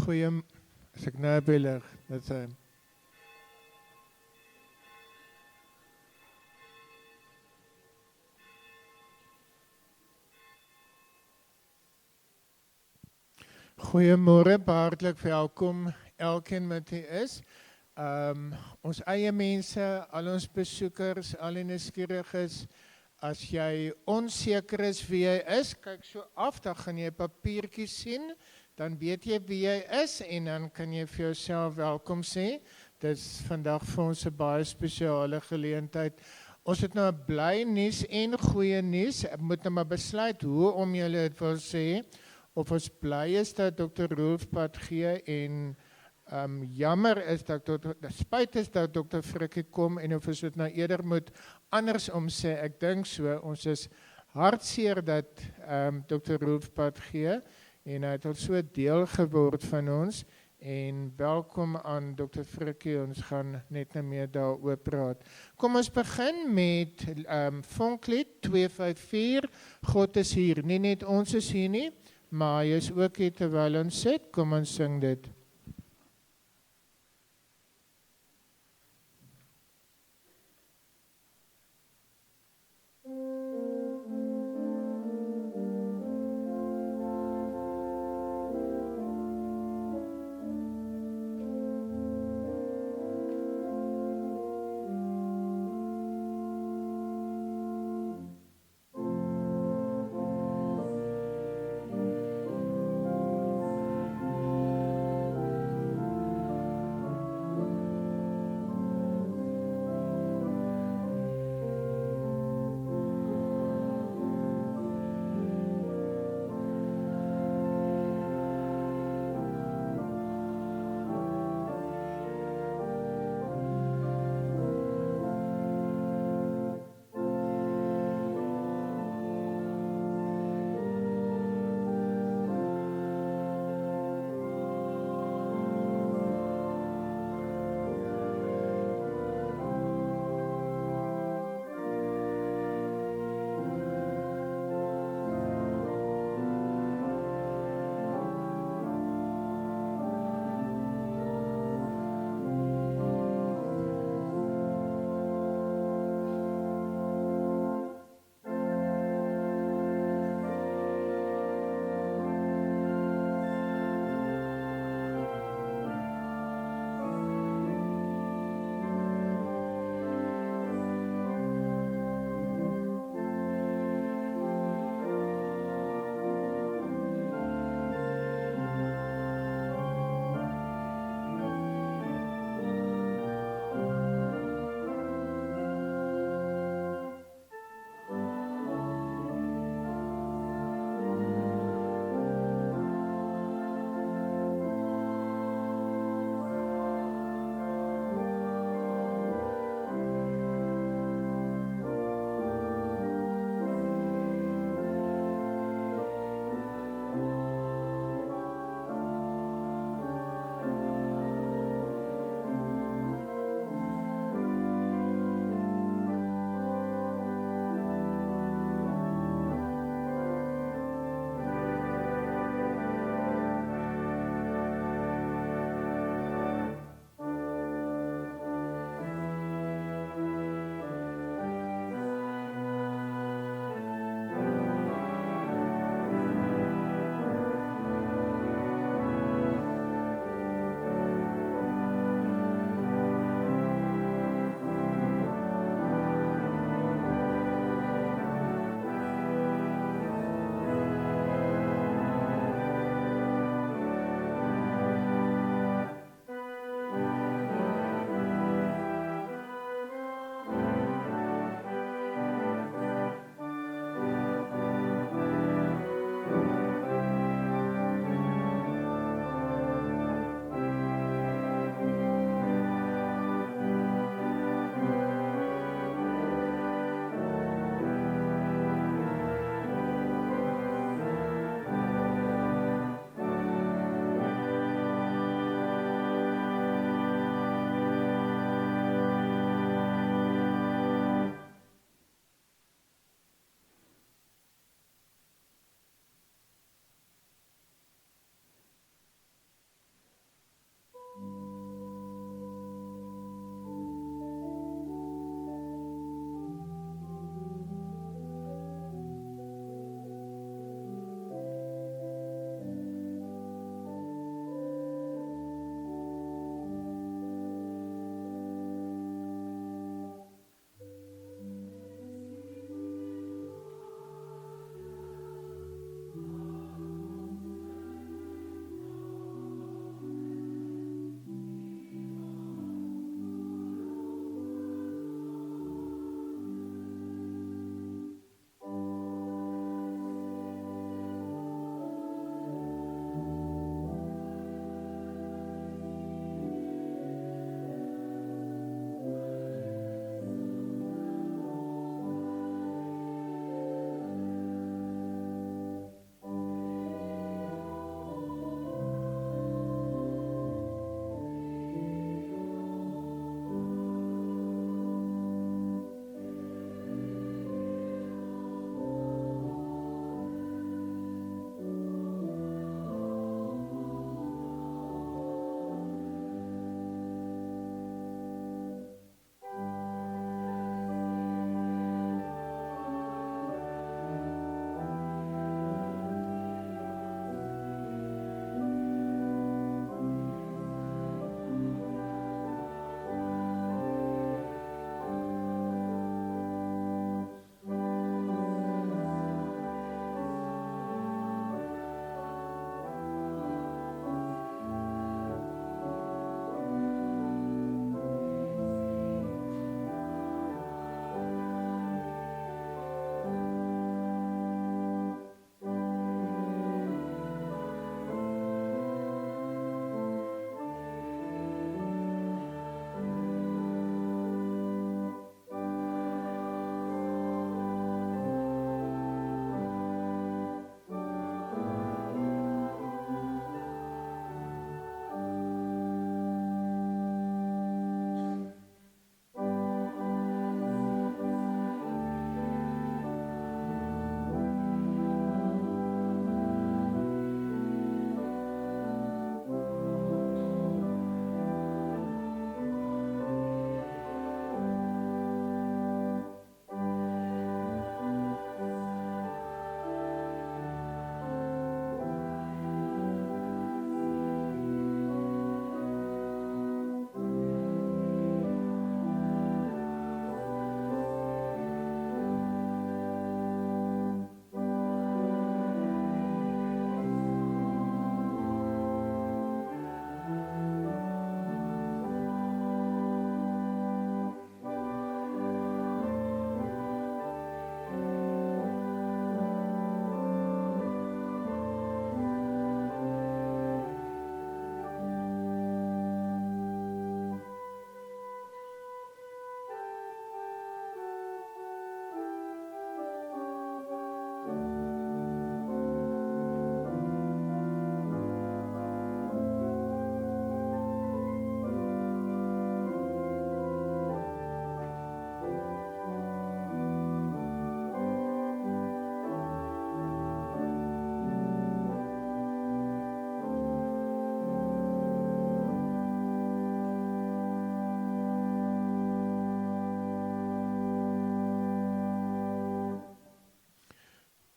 Goeie, as ek nou by lig, dit sê. Goeiemôre, hartlik welkom elkeen wat hier is. Ons eie mense, al ons besoekers, al die nuuskieriges. As jy onseker is wie jy is, kyk so af, dan gaan jy 'n papiertjie sien, dan weet jy wie jy is en dan kan jy vir jouself welkom sê. Dit is vandag vir ons 'n baie spesiale geleentheid. Ons het nou 'n bly nuus en goeie nuus. Ek moet nou maar besluit hoe om julle dit wil sê. Of ons bly is dat Dr. Rolf Patgee en jammer is dat spyt is dat Dr. Frikkie kom en of ons dit nou eerder moet andersom sê. Ek dink so, ons is hartseer dat Dr. Rolf Patgee en hy het al so deel geword van ons en welkom aan Dr. Frikkie, ons gaan net nou meer daaroor praat. Kom ons begin met vonklied 254, God is hier, nie net ons is hier nie, maar hy is ook hier terwyl ons sit, kom ons sing dit.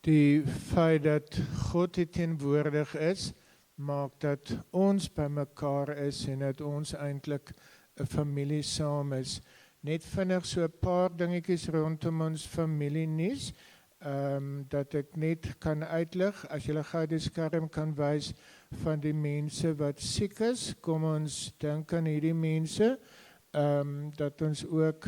Die feit dat God hier teenwoordig is, maak dat ons by mekaar is en dat ons eintlik 'n familie saam is. Net vinnig so 'n paar dingetjies rondom ons familienuus, dat ek net kan uitlig, as julle gou die skerm kan wys van die mense wat siek is, kom ons dink aan hierdie mense, dat ons ook,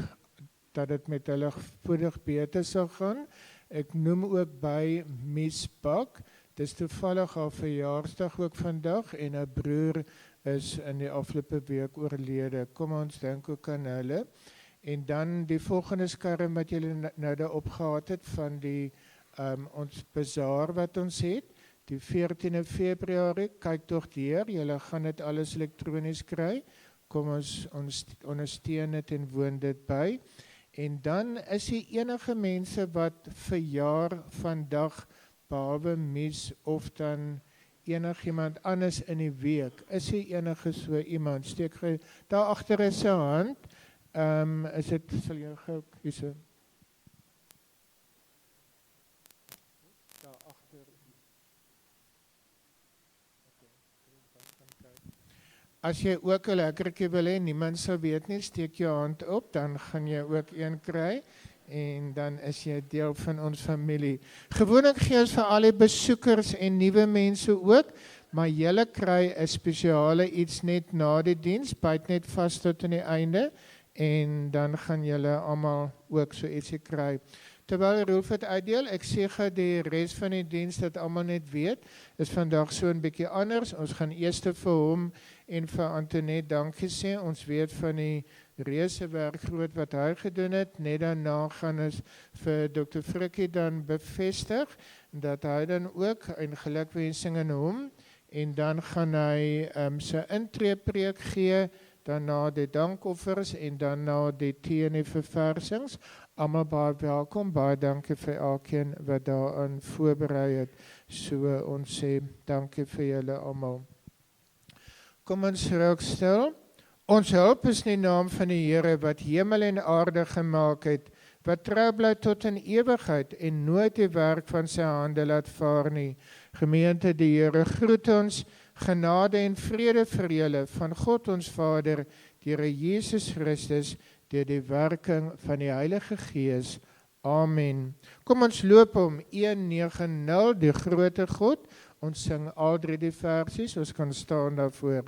dat dit met hulle spoedig beter sal gaan. Ek noem ook by Mies Bak, dis toevallig haar verjaarsdag ook vandag en 'n broer is in die afgelope week oorlede. Kom ons dink ook aan hulle. En dan die volgende skerm wat julle nou daar opgehad het van die ons bazaar wat ons het, die 14de Februarie, kyk tog deur, julle gaan dit alles elektronies kry. Kom ons ondersteun dit en woon dit by. En dan is die enige mense wat verjaar vandag, behalwe Mies of dan enigiemand anders in die week. Is die enige so iemand? Steek gij, daar agter is sy hand. Is dit, sal jy gou kies? Daar agter. As jy ook 'n lekkertjie wil hê, niemand sal weet nie, steek jou hand op, dan gaan jy ook een kry en dan is jy deel van ons familie. Gewoonlik gee ons vir al die besoekers en nuwe mense ook, maar julle kry 'n spesiale iets net na die diens, byt net vas tot aan die einde en dan gaan julle almal ook so ietsie kry. Terwyl Rolf het uitdeel, ek sê gou die res van die diens dat almal net weet, is vandag so 'n bietjie anders. Ons gaan eers vir hom en vir Antoinette dankie sê. Ons weet van die reuse werk groot wat hy gedoen het. Net daarna gaan ons vir Dr. Frikkie dan bevestig dat hy dan ook 'n gelukwensing aan hom en dan gaan hy sy intreepreek gee, daarna die dankoffers en daarna die tee en die verversings. Almal baie welkom, baie dankie vir elkeen wat daaraan voorberei het. So ons sê dankie vir julle almal. Kom ons raak stil. Ons hulp is in die naam van die Here wat hemel en aarde gemaak het, wat trou bly tot in ewigheid en nooit die werk van sy hande laat vaar nie. Gemeente, die Here groet ons, genade en vrede vir julle van God ons Vader, die Here Jesus Christus, deur die werking van die Heilige Gees. Amen. Kom ons loop om 190, die grote God. Ons sing al drie die versies, ons kan staan daarvoor.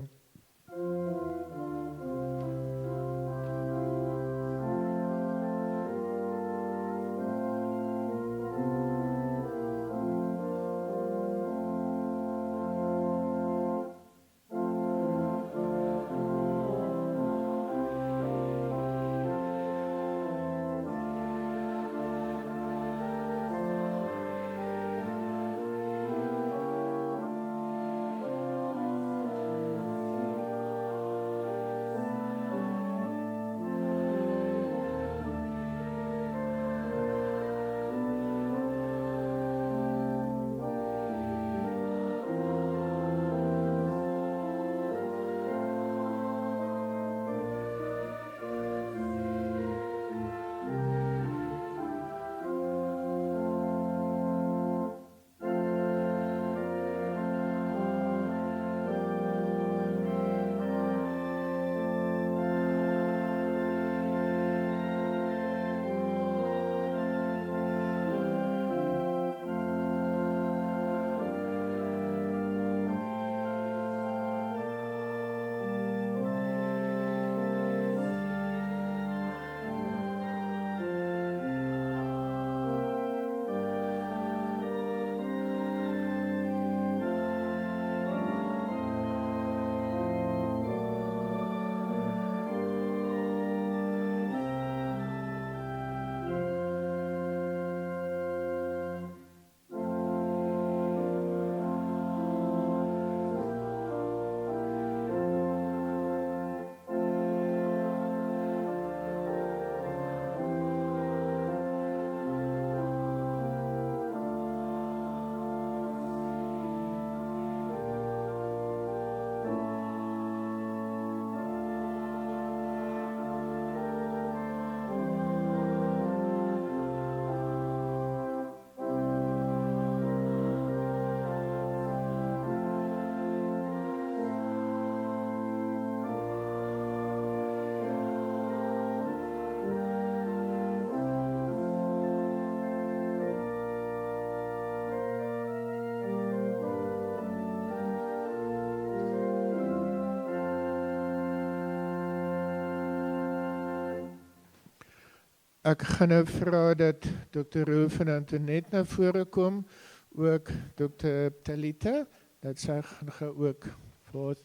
Ek gaan nou vra dat Dr. Rolf en Antoinette na vore kom, ook Dr. Talita, dat sy gaan ook vir ons.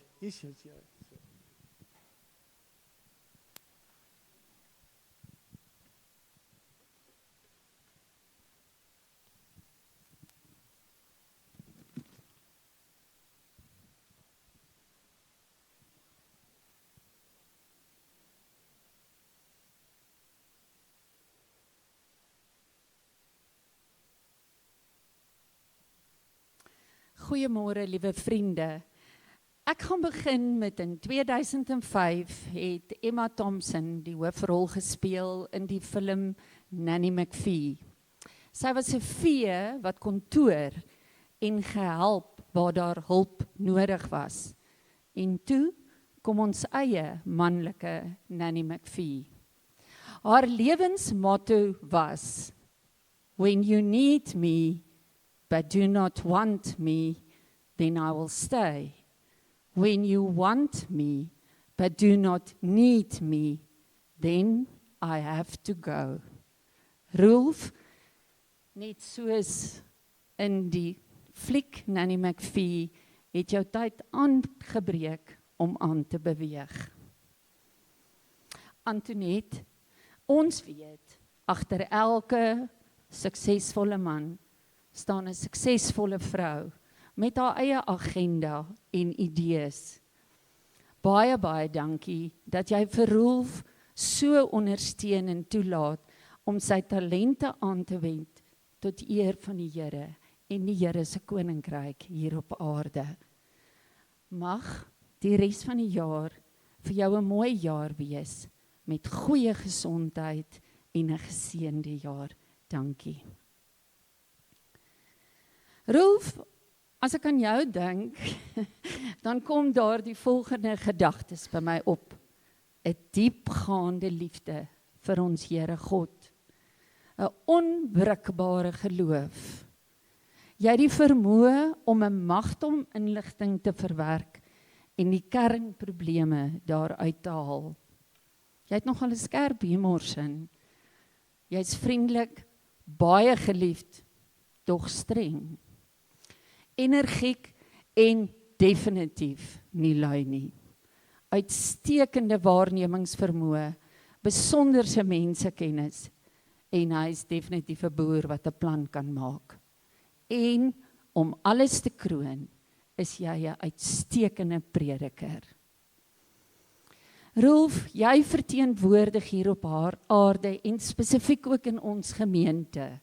Goeiemôre liewe vriende. Ek gaan begin met in 2005 het Emma Thompson die hoofrol gespeel in die film Nanny McPhee. Sy was 'n vee wat kon toer en gehelp waar daar hulp nodig was. En toe kom ons eie manlike Nanny McPhee. Haar lewensmotto was: When you need me, but do not want me, then I will stay. When you want me, but do not need me, then I have to go. Rolf, net soos in die fliek Nanny McPhee, het jou tyd aangebreek om aan te beweeg. Antoinette, ons weet, agter elke suksesvolle man staan 'n suksesvolle vrou met haar eie agenda en idees. Baie, baie dankie dat jy vir Rolf so ondersteun en toelaat om sy talente aan te wend tot eer van die Here en die Here se koninkryk hier op aarde. Mag die res van die jaar vir jou 'n mooi jaar wees met goeie gesondheid en 'n geseënde jaar. Dankie. Rolf, as ek aan jou dink, dan kom daar die volgende gedagtes by my op. 'n Diepgaande liefde vir ons Here God. 'n Onwrikbare geloof. Jy het die vermoë om 'n magtom inligting te verwerk en die kernprobleme daaruit te haal. Jy het nogal 'n skerp humorsin. Jy's vriendelik, baie geliefd, tog streng. Energiek en definitief nie lui nie. Uitstekende waarnemingsvermoë, besonderse mensekennis en hy is definitief 'n boer wat 'n plan kan maak. En om alles te kroon, is jy 'n uitstekende prediker. Rolf, jy verteenwoordig hier op haar aarde en spesifiek ook in ons gemeente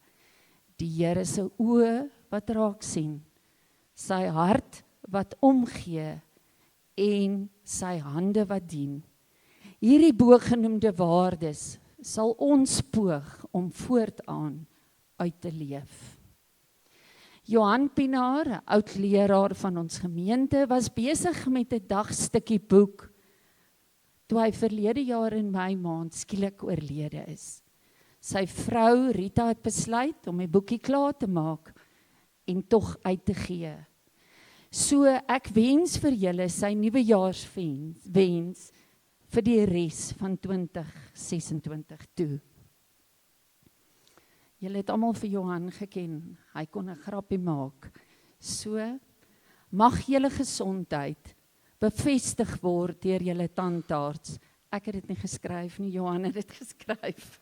die Here se oë wat raak sien, sy hart wat omgee en sy hande wat dien. Hierdie bogenoemde waardes sal ons poog om voortaan uit te leef. Johan Pinaar, 'n oud leraar van ons gemeente, was besig met 'n dagstukkie boek toe hy verlede jaar in Mei maand skielik oorlede is. Sy vrou Rita het besluit om die boekie klaar te maak en tog uit te gee. So ek wens vir julle sy nuwejaarswens vir die res van 2026 toe. Julle het almal vir Johan geken, hy kon 'n grappie maak. So mag julle gesondheid bevestig word deur julle tandarts. Ek het dit nie geskryf nie, Johan het dit geskryf.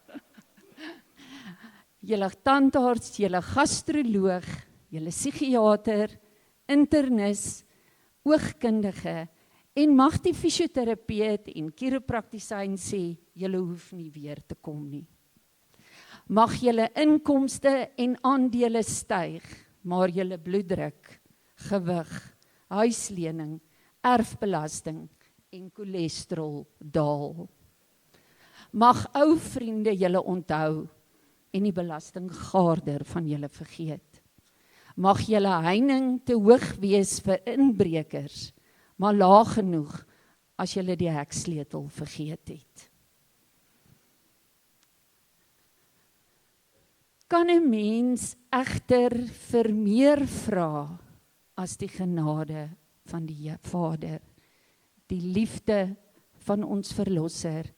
Julle tandarts, julle gastroloog, julle psigiater, internis, oogkundige en mag die fisioterapeut en chiropraktisyn sê, julle hoef nie weer te kom nie. Mag julle inkomste en aandele styg, maar julle bloeddruk, gewig, huislening, erfbelasting en cholesterol daal. Mag ou vriende julle onthou en die belastinggaarder van julle vergeet. Mag julle heining te hoog wees vir inbrekers, maar laag genoeg as julle die heksleutel vergeet het. Kan 'n mens egter vir meer vra as die genade van die Vader, die liefde van ons Verlosser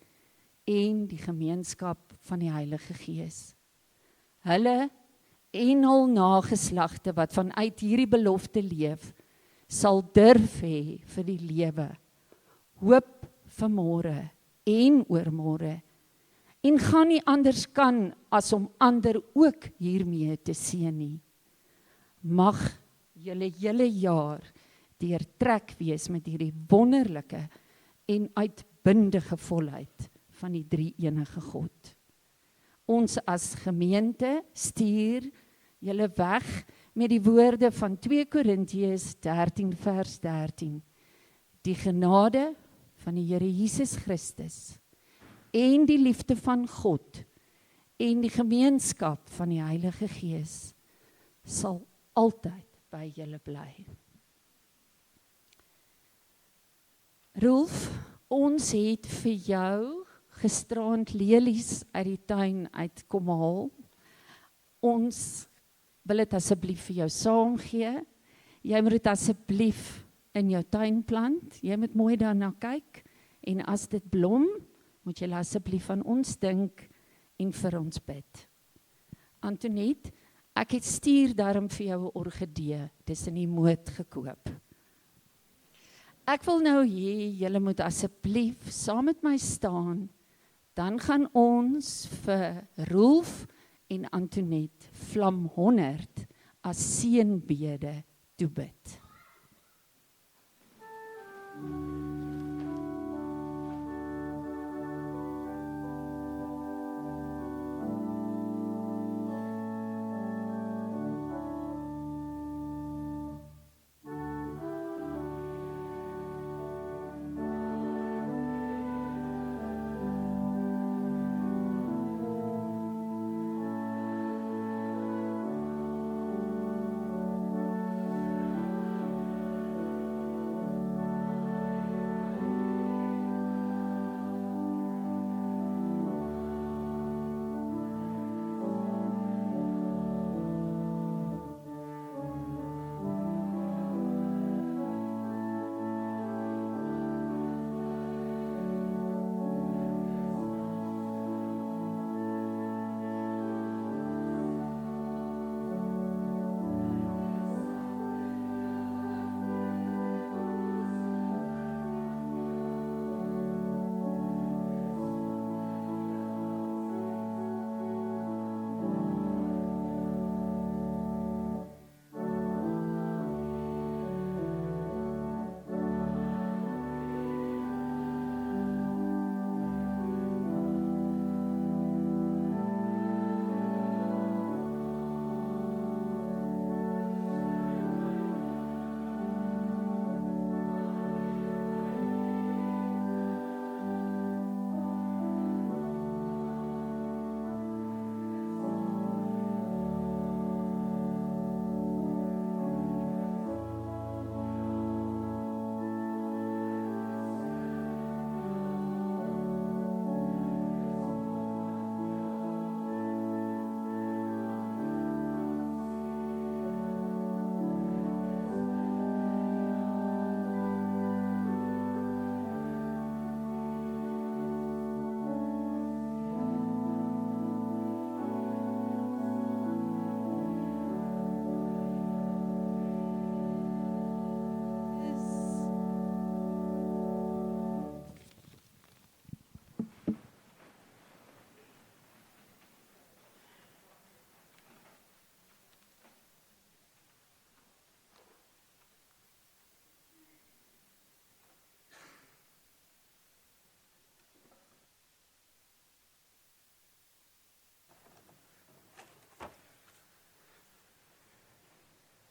en die gemeenskap van die Heilige Gees. Hulle en hul nageslagte wat vanuit hierdie belofte leef, sal durf hê vir die lewe, hoop vir môre en oormôre, en gaan nie anders kan as om ander ook hiermee te seën nie. Mag julle hele jaar deurtrek wees met hierdie wonderlike en uitbundige volheid van die drie-enige God. Ons as gemeente stuur julle weg met die woorde van 2 Korintiërs 13 vers 13. Die genade van die Here Jesus Christus en die liefde van God en die gemeenskap van die Heilige Gees sal altyd by julle bly. Rolf, ons het vir jou gisterand lelies uit die tuin uit kom haal. Ons wil dit asseblief vir jou saamgee. Jy moet dit asseblief in jou tuin plant. Jy moet mooi daarna kyk. En as dit blom, moet jy asseblief aan ons dink en vir ons bid. Antoinette, ek het stuur daarom vir jou 'n orgidee. Dis in die moed gekoop. Ek wil nou hê julle moet asseblief saam met my staan. Dan gaan ons vir Rolf en Antoinette Vlam 100 as seënbede toebid.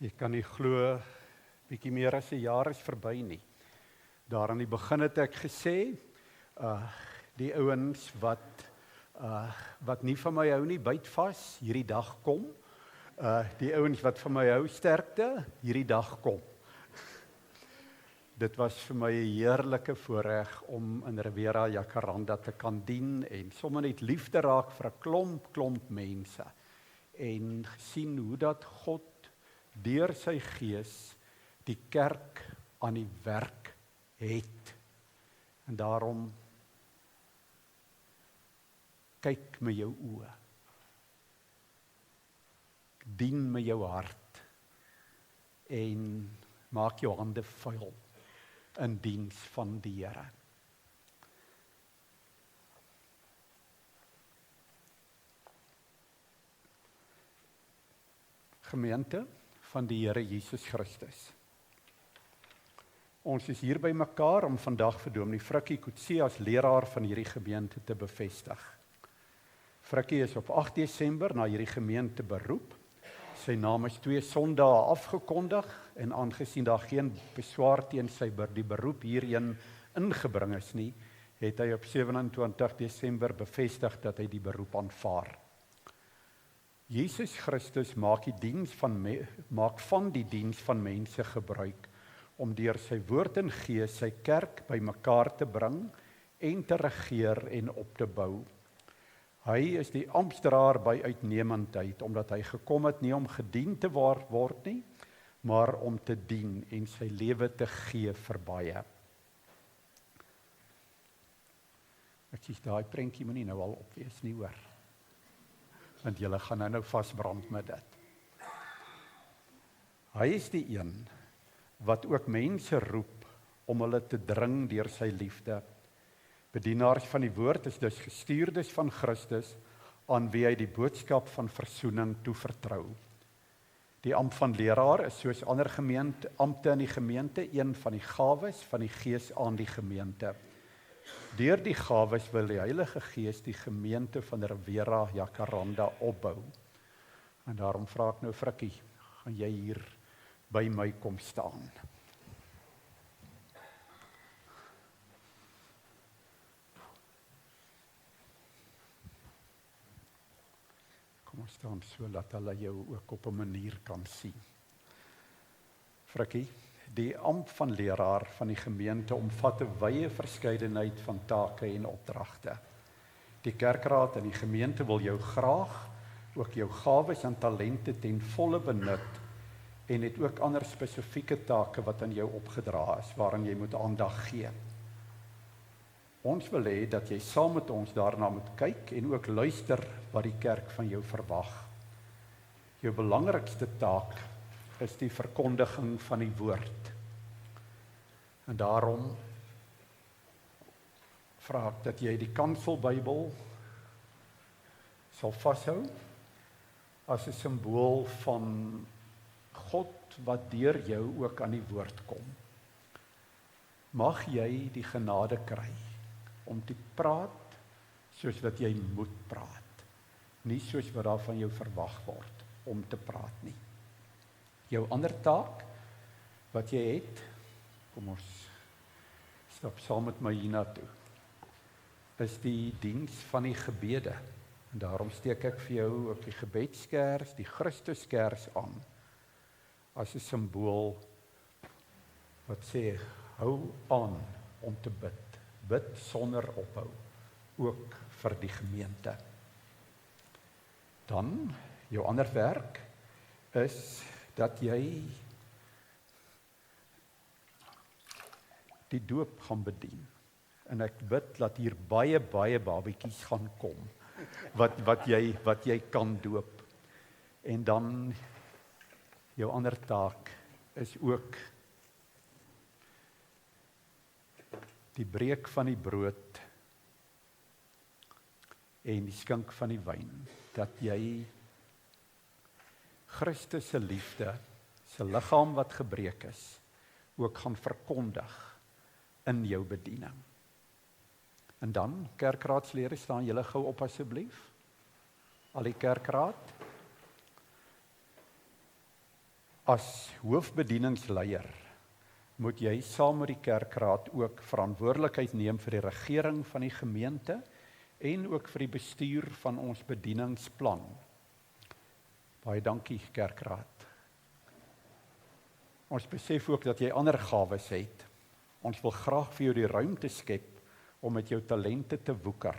Jy kan nie glo, bietjie meer as 'n jaar is verby nie. Daar aan die begin het ek gesê, die ouens wat nie van my hou nie, byt vas, hierdie dag kom. Die ouens wat van my hou, sterkte, hierdie dag kom. Dit was vir my 'n heerlike voorreg om in Riviera Jacaranda te kan dien en sommer net lief te raak vir 'n klomp mense. En gesien hoe dat God deur sy gees die kerk aan die werk het. En daarom kyk met jou oë. Dien met jou hart en maak jou hande vuil in diens van die Here. Gemeente van die Here Jesus Christus. Ons is hier by mekaar om vandag vir Dominee Frikkie Coetzee as leraar van hierdie gemeente te bevestig. Frikkie is op 8 Desember na hierdie gemeente beroep. Sy naam is 2 Sondae afgekondig en aangesien daar geen beswaar teen die beroep hierheen ingebring is nie, het hy op 27 Desember bevestig dat hy die beroep aanvaar. Jesus Christus maak van die diens van mense gebruik om deur sy woord en gees sy kerk by mekaar te bring en te regeer en op te bou. Hy is die amptdraer by uitnemendheid, omdat hy gekom het nie om gedien te word nie, maar om te dien en sy lewe te gee vir baie. Ek sê daai prentjie moenie nou al opwees nie hoor. Want julle gaan nou vasbrand met dit. Hy is die een wat ook mense roep om hulle te dring deur sy liefde. Bedienaars van die woord is dus gestuurdes van Christus aan wie hy die boodskap van versoening toevertrou. Die ampt van leraar is soos ander ampte in die gemeente een van die gawes van die Gees aan die gemeente. Deur die gawes wil die Heilige Gees die gemeente van Rivera Jacaranda opbou. En daarom vra ek nou Frikkie, gaan jy hier by my kom staan? Kom ons staan so, dat hulle jou ook op 'n manier kan sien. Frikkie, die ampt van leraar van die gemeente omvat 'n wye verskeidenheid van take en opdragte. Die kerkraad en die gemeente wil jou graag ook jou gawes en talente ten volle benut en het ook ander spesifieke take wat aan jou opgedra is, waaraan jy moet aandag gee. Ons wil hê dat jy saam met ons daarna moet kyk en ook luister wat die kerk van jou verwag. Jou belangrikste taak is die verkondiging van die woord. En daarom vra ek dat jy die Kanselbybel sal vashou as 'n simbool van God wat deur jou ook aan die woord kom. Mag jy die genade kry om te praat soos wat jy moet praat, nie soos wat daar van jou verwag word om te praat nie. Jou ander taak wat jy het, kom ons stap saam met my hiernatoe, is die diens van die gebede. En daarom steek ek vir jou ook die gebedskers, die Christuskers aan, as 'n simbool wat sê, hou aan om te bid. Bid sonder ophou, ook vir die gemeente. Dan, jou ander werk, is dat jy die doop gaan bedien. En ek bid dat hier baie babatjies gaan kom, wat jy kan doop. En dan, jou ander taak is ook die breek van die brood en die skink van die wyn, dat jy Christus se liefde, se liggaam wat gebreek is, ook gaan verkondig in jou bediening. En dan, kerkraadslede, staan julle gou op asseblief. Al die kerkraad. As hoofbedieningsleier moet jy saam met die kerkraad ook verantwoordelikheid neem vir die regering van die gemeente en ook vir die bestuur van ons bedieningsplan. Baie dankie, kerkraad. Ons besef ook dat jy ander gawes het. Ons wil graag vir jou die ruimte skep om met jou talente te woeker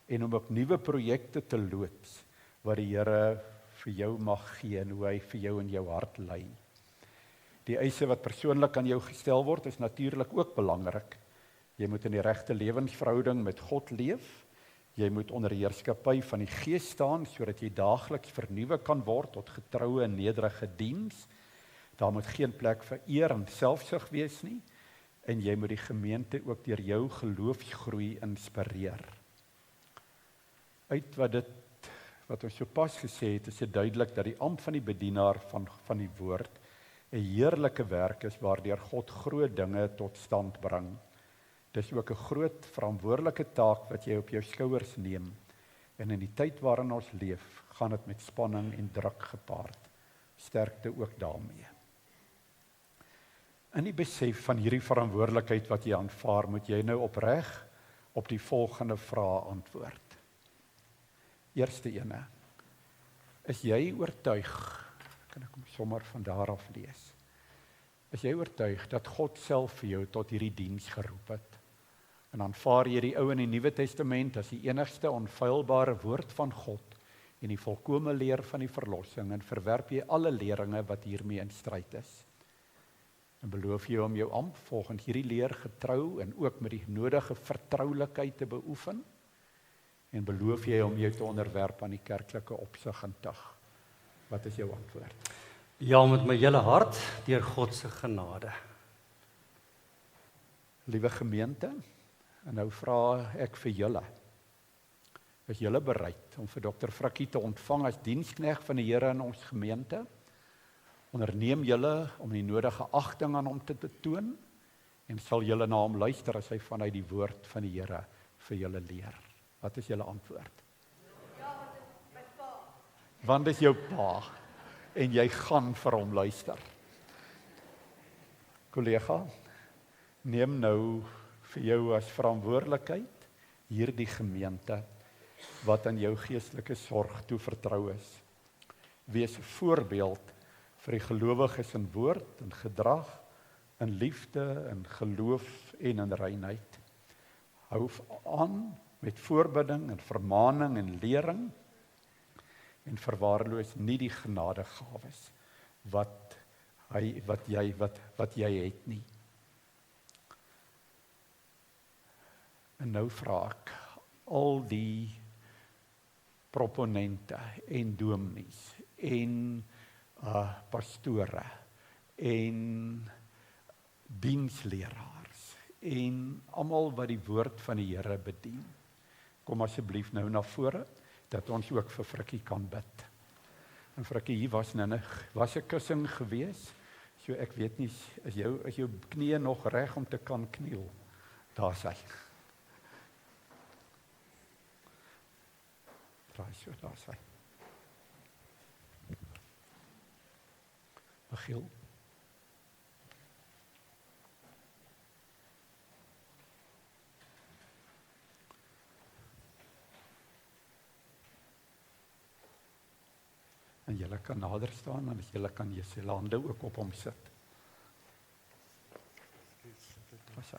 en om op nuwe projekte te loods wat die Here vir jou mag gee en hoe hy vir jou in jou hart lei. Die eise wat persoonlik aan jou gestel word is natuurlik ook belangrik. Jy moet in die regte lewensverhouding met God leef Jy moet onder die heerskappy van die Gees staan, sodat jy daagliks vernuwe kan word tot getroue en nederige diens. Daar moet geen plek vir eer en selfsug wees nie, en jy moet die gemeente ook deur jou geloofsgroei inspireer. Uit wat ons sopas gesê het, is dit duidelik dat die ampt van die bedienaar van die woord 'n heerlike werk is waardeur God groot dinge tot stand bring. Dis ook 'n groot verantwoordelike taak wat jy op jou skouers neem. En in die tyd waarin ons leef, gaan dit met spanning en druk gepaard. Sterkte ook daarmee. In die besef van hierdie verantwoordelikheid wat jy aanvaar, moet jy nou opreg op die volgende vrae antwoord. Eerste ene, is jy oortuig, kan ek hom sommer van daar af lees, is jy oortuig dat God self vir jou tot hierdie diens geroep het? En aanvaar jy die Ou en die Nuwe Testament as die enigste onfeilbare woord van God en die volkome leer van die verlossing en verwerp jy alle leringe wat hiermee in stryd is? En beloof jy om jou ampt volgens hierdie leer getrou en ook met die nodige vertroulikheid te beoefen? En beloof jy om jou te onderwerp aan die kerklike opsig en tug? Wat is jou antwoord? Ja, met my hele hart, deur God se genade. Liewe gemeente, en nou vra ek vir julle, is julle bereid om vir Dr. Frikkie te ontvang as diensknegt van die Here in ons gemeente? Onderneem julle om die nodige agting aan hom te betoon en sal julle na hom luister as hy vanuit die woord van die Here vir julle leer? Wat is julle antwoord? Ja, want dit is my pa. Want dit is jou pa en jy gaan vir hom luister. Kollega, neem nou vir jou as verantwoordelikheid hierdie gemeente wat aan jou geestelike sorg toevertrou is. Wees 'n voorbeeld vir die gelowiges in woord en gedrag, in liefde, in geloof en in reinheid. Hou aan met voorbidding en vermaning en lering en verwaarloos nie die genadegawes wat jy het nie. En nou vra ek al die proponente en dominees en pastore en diensleraars en almal wat die woord van die Here bedien. Kom asseblief nou na vore dat ons ook vir Frikkie kan bid. En Frikkie, hier was 'n kussing gewees. So ek weet nie, is jou knieë nog reg om te kan kniel? Daar's hy. Daar's hy. Michiel. En julle kan nader staan en julle kan julle hande ook op hom sit. Wat sê?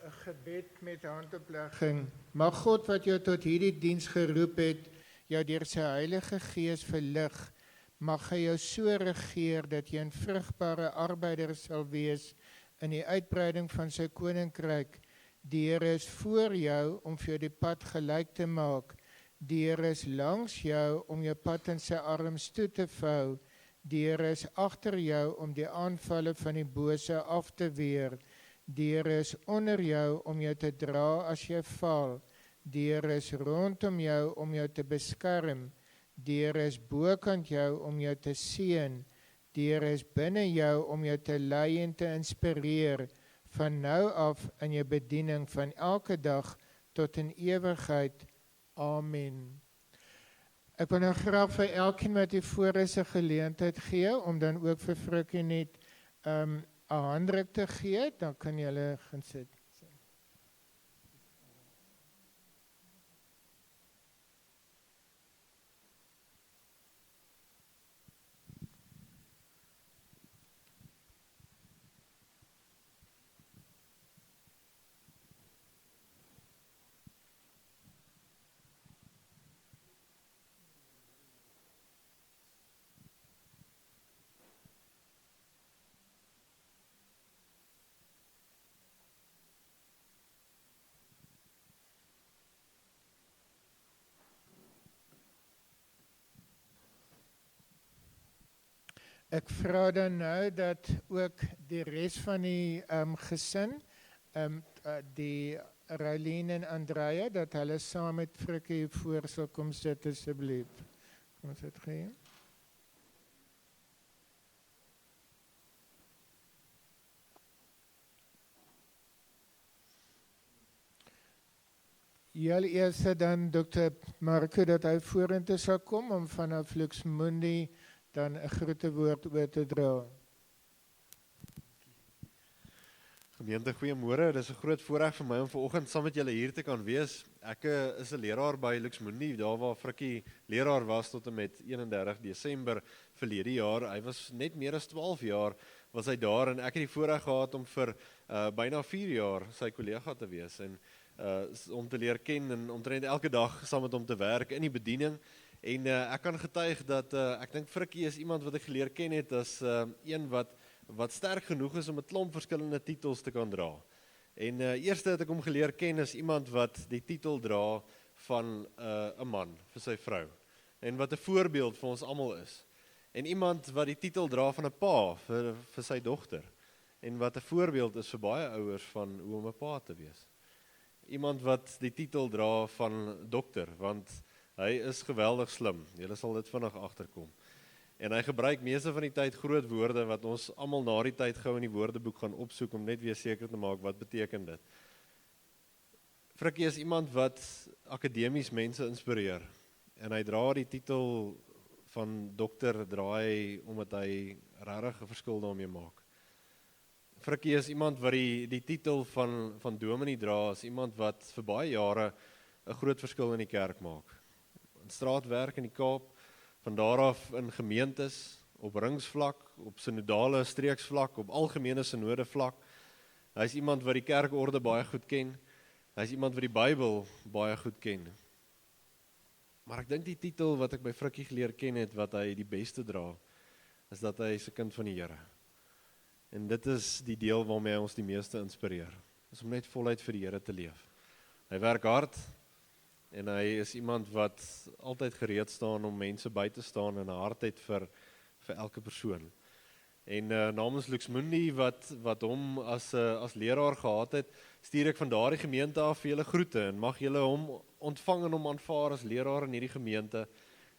'n gebed met handoplegging. Mag God wat jou tot hierdie diens geroep het, jou deur sy Heilige Gees verlig. Mag hy jou so regeer dat jy 'n vrugbare arbeider sal wees in die uitbreiding van sy koninkryk. Die Here is voor jou om vir jou die pad gelyk te maak. Die Here is langs jou om jou pad in sy arms toe te vou. Die Here is agter jou om die aanvalle van die bose af te weer. Die Here is onder jou om jou te dra as jy val. Die Here is rondom jou om jou te beskerm. Die Here is bokant jou om jou te seën. Die Here is binne jou om jou te lei en te inspireer. Van nou af in jou bediening van elke dag tot in ewigheid. Amen. Ek wil nou graag vir elkeen wat hier voor is 'n geleentheid gee, om dan ook vir Frikkie net 'n handdruk te gee, dan kan julle gaan sit. Ek vra dan nou dat ook die res van die gesin, die Raylene en Andrea, dat hulle saam met Frikkie voor sal kom sit asseblief. Kom ons dit gee. Heel eerste dan Dr. Marco dat hy vorentoe sal kom om vanaf Luxmundi dan 'n groetewoord oor te dra. Gemeente, goeiemôre. Dit is 'n groot voorreg vir my om vanoggend saam met julle hier te kan wees. Ek is 'n leraar by Luxmundi, daar waar Frikkie leraar was tot en met 31 Desember verlede jaar. Hy was net meer as 12 jaar was hy daar en ek het die voorreg gehad om vir byna 4 jaar sy kollega te wees en om te leer ken en omtrent elke dag saam met hom te werk in die bediening. En ek kan getuig dat ek dink Frikkie is iemand wat ek geleer ken het as een wat sterk genoeg is om 'n klomp verskillende titels te kan dra. En eerste het ek hom geleer ken as iemand wat die titel dra van 'n man vir sy vrou. En wat 'n voorbeeld vir ons almal is. En iemand wat die titel dra van 'n pa vir sy dogter. En wat 'n voorbeeld is vir baie ouers van hoe om 'n pa te wees. Iemand wat die titel dra van dokter, want hy is geweldig slim. Julle sal dit vinnig agterkom. En hy gebruik meeste van die tyd groot woorde wat ons almal na die tyd gou in die woordeboek gaan opsoek om net weer seker te maak wat beteken dit. Frikkie is iemand wat akademies mense inspireer. En hy dra die titel van dokter dra hy omdat hy regtig 'n verskil daarmee maak. Frikkie is iemand wat die titel van dominee dra, is iemand wat vir baie jare 'n groot verskil in die kerk maak. In straatwerk in die Kaap, van daar af in gemeentes, op ringsvlak, op synodale streeksvlak, op algemene synode vlak. Hy is iemand wat die kerkorde baie goed ken. Hy is iemand wat die Bybel baie goed ken. Maar ek dink die titel wat ek by Frikkie geleer ken het, wat hy die beste dra, is dat hy is 'n kind van die Here. En dit is die deel waarmee hy ons die meeste inspireer. Is om net voluit vir die Here te leef. Hy werk hard, en hy is iemand wat altyd gereed staan om mense by te staan en 'n hart het vir elke persoon. En namens Luxmundi wat hom as leraar gehad het, stuur ek van daardie gemeente af vir julle groete en mag julle hom ontvang en hom aanvaar as leraar in hierdie gemeente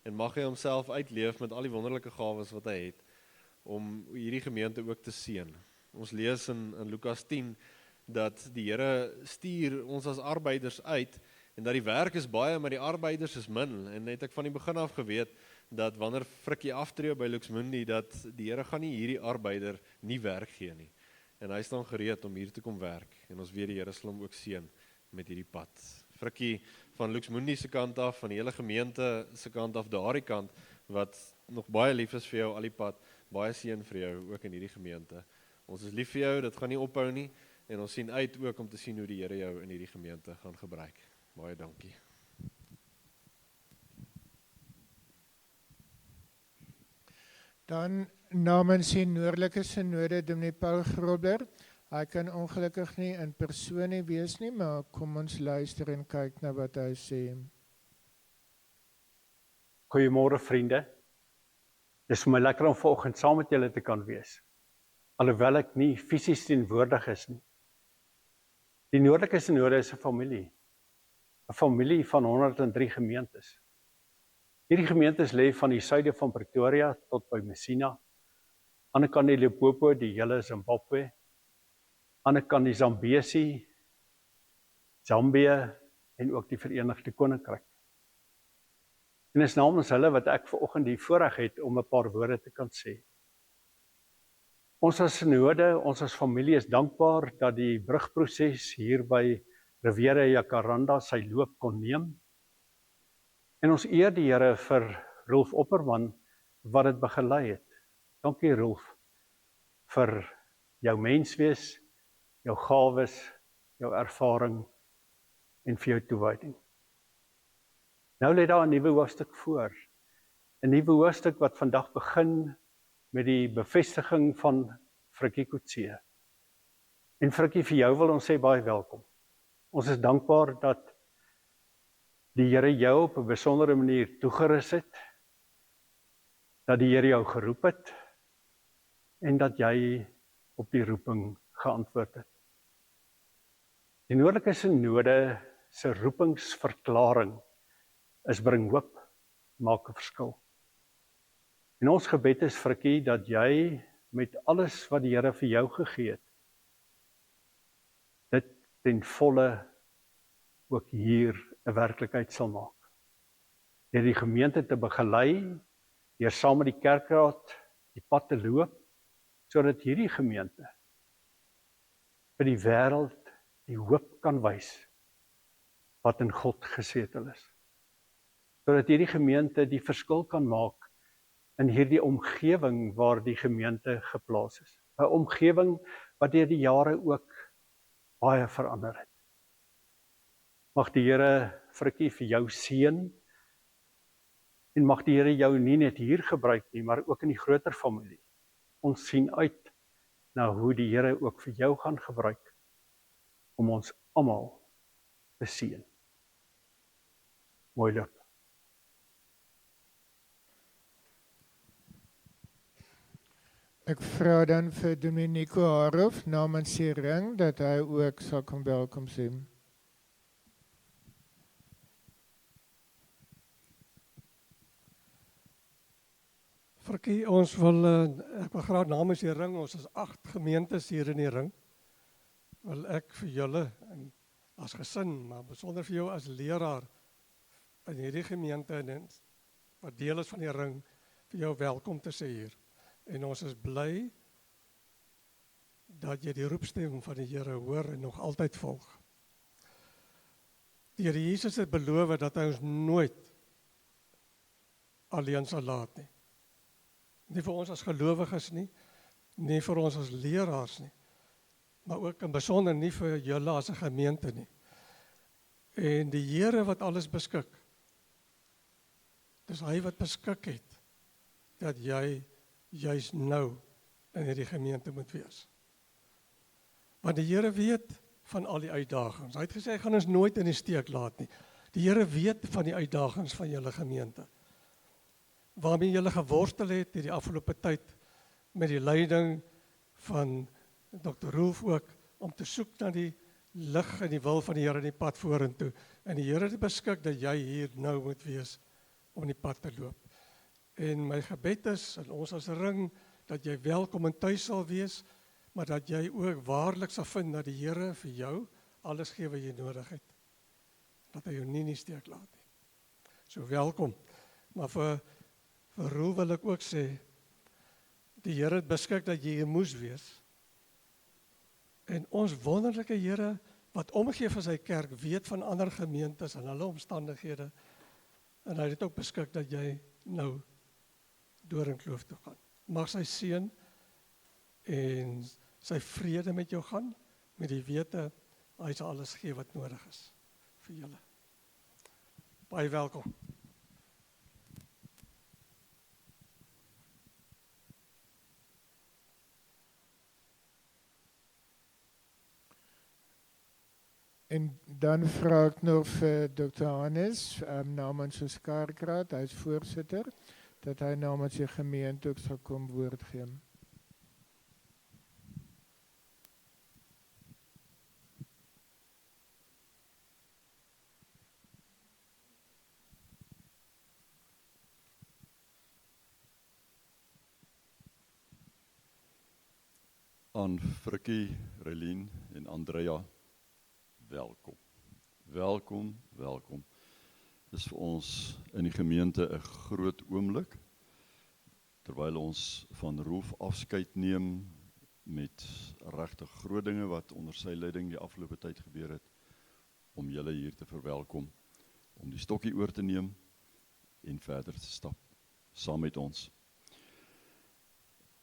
en mag hy homself uitleef met al die wonderlike gawes wat hy het om hierdie gemeente ook te seën. Ons lees in Lukas 10 dat die Here stuur ons as arbeiders uit en dat die werk is baie, maar die arbeiders is min. En het ek van die begin af geweet, dat wanneer Frikkie aftree by Luxmundi, dat die Here gaan nie hierdie arbeider nie werk gee nie. En hy staan gereed om hier te kom werk. En ons weet die Here sal hom ook seën met hierdie pad. Frikkie, van Luxmundi se kant af, van die hele gemeente se kant af, daardie kant, wat nog baie lief is vir jou al die pad, baie seën vir jou, ook in hierdie gemeente. Ons is lief vir jou, dit gaan nie ophou nie, en ons sien uit ook om te sien hoe die Here jou in hierdie gemeente gaan gebruik. Baie dankie. Dan namens die Noordelike Synode Dominee Paul Grobler. Hy kan ongelukkig nie in persoon nie wees nie, maar kom ons luister en kyk na wat hy sê. Goeiemôre vriende. Dis vir my lekker om vanoggend saam met julle te kan wees. Alhoewel ek nie fisies teenwoordig is nie. Die Noordelike Synode is 'n familie. 'n familie van 103 gemeentes. Hierdie gemeentes lê van die suide van Pretoria tot by Messina, aan die kant die Limpopo, die hele Zimbabwe, aan die kant die Zambesi, Zambië en ook die Verenigde Koninkryk. En is namens hulle wat ek vanoggend die voorreg het om 'n paar woorde te kan sê. Ons as synode, ons as familie is dankbaar dat die brugproses hier by Riviera Jacaranda sy loop kon neem. En ons eer die Here vir Rolf Opperman wat dit begelei het. Dankie Rolf vir jou menswees, jou gawes, jou ervaring en vir jou toewyding. Nou lê daar 'n nuwe hoofstuk voor. 'n Nuwe hoofstuk wat vandag begin met die bevestiging van Frikkie Coetzee. En Frikkie, vir jou wil ons sê baie welkom. Ons is dankbaar dat die Here jou op 'n besondere manier toegerus het, dat die Here jou geroep het, en dat jy op die roeping geantwoord het. Die Noordelike Synode se roepingsverklaring is bring hoop, maak 'n verskil. En ons gebed is, Frikkie, dat jy met alles wat die Here vir jou gegee het, dit ten volle ook hier 'n werklikheid sal maak. Deur die gemeente te begelei, deur saam met die kerkraad die pad te loop, sodat hierdie gemeente vir die wêreld die hoop kan wys wat in God gesetel is. Sodat hierdie gemeente die verskil kan maak in hierdie omgewing waar die gemeente geplaas is. 'n Omgewing wat deur die jare ook baie verander het. Mag die Here, Frikkie, vir jou seën, en mag die Here jou nie net hier gebruik nie, maar ook in die groter familie. Ons sien uit na hoe die Here ook vir jou gaan gebruik om ons almal te seën. Mooi loop. Ek vra dan vir Dominico Harof namens die ring dat hy ook sal kom welkom sê. Frikkie, ek wil graag namens die ring, ons is 8 gemeentes hier in die ring, wil ek vir julle as gesin, maar besonder vir jou as leraar in hierdie gemeente en wat deel is van die ring, vir jou welkom te sê hier. En ons is bly dat jy die roepstem van die Here hoor en nog altyd volg. Die Here Jesus het beloof dat hy ons nooit alleen sal laat nie. Nie vir ons as gelowiges nie, nie vir ons as leraars nie, maar ook in besonder nie vir julle as 'n gemeente nie. En die Here wat alles beskik, dis hy wat beskik het, dat jy juis nou in hierdie gemeente moet wees. Want die Here weet van al die uitdagings. Hy het gesê, hy gaan ons nooit in die steek laat nie. Die Here weet van die uitdagings van julle gemeente. Waarmee julle geworstel het die afgelope tyd met die leiding van Dr. Rolf ook, om te soek na die lig en die wil van die Here in die pad vorentoe. En die Here het beskik dat jy hier nou moet wees om die pad te loop. En my gebed is, en ons as ring, dat jy welkom en tuis sal wees, maar dat jy ook waarlik sal vind dat die Here vir jou alles gee wat jy nodig het. Dat hy jou nie in die steek laat nie. So welkom. Maar vir Roel wil ek ook sê, die Here het beskik dat jy hier moes wees. En ons wonderlike Here, wat omgee vir sy kerk, weet van ander gemeentes en hulle omstandighede, en hy het ook beskik dat jy nou Doringkloof toe gaan. Mag sy seën en sy vrede met jou gaan, met die wete, hy sal alles gee wat nodig is vir julle. Baie welkom. En dan vra ek nog vir Dr. Hannes, namens ons kerkraad, hy is voorsitter, dat hy namens die gemeente ook sal kom woord gee. Aan Frikkie, Relien en Andrea, welkom. Welkom, welkom. Dit is vir ons in die gemeente 'n groot oomblik, terwyl ons van Rolf afskeid neem met regtig groot dinge wat onder sy leiding die afgelope tyd gebeur het, om julle hier te verwelkom, om die stokkie oor te neem en verder te stap, saam met ons.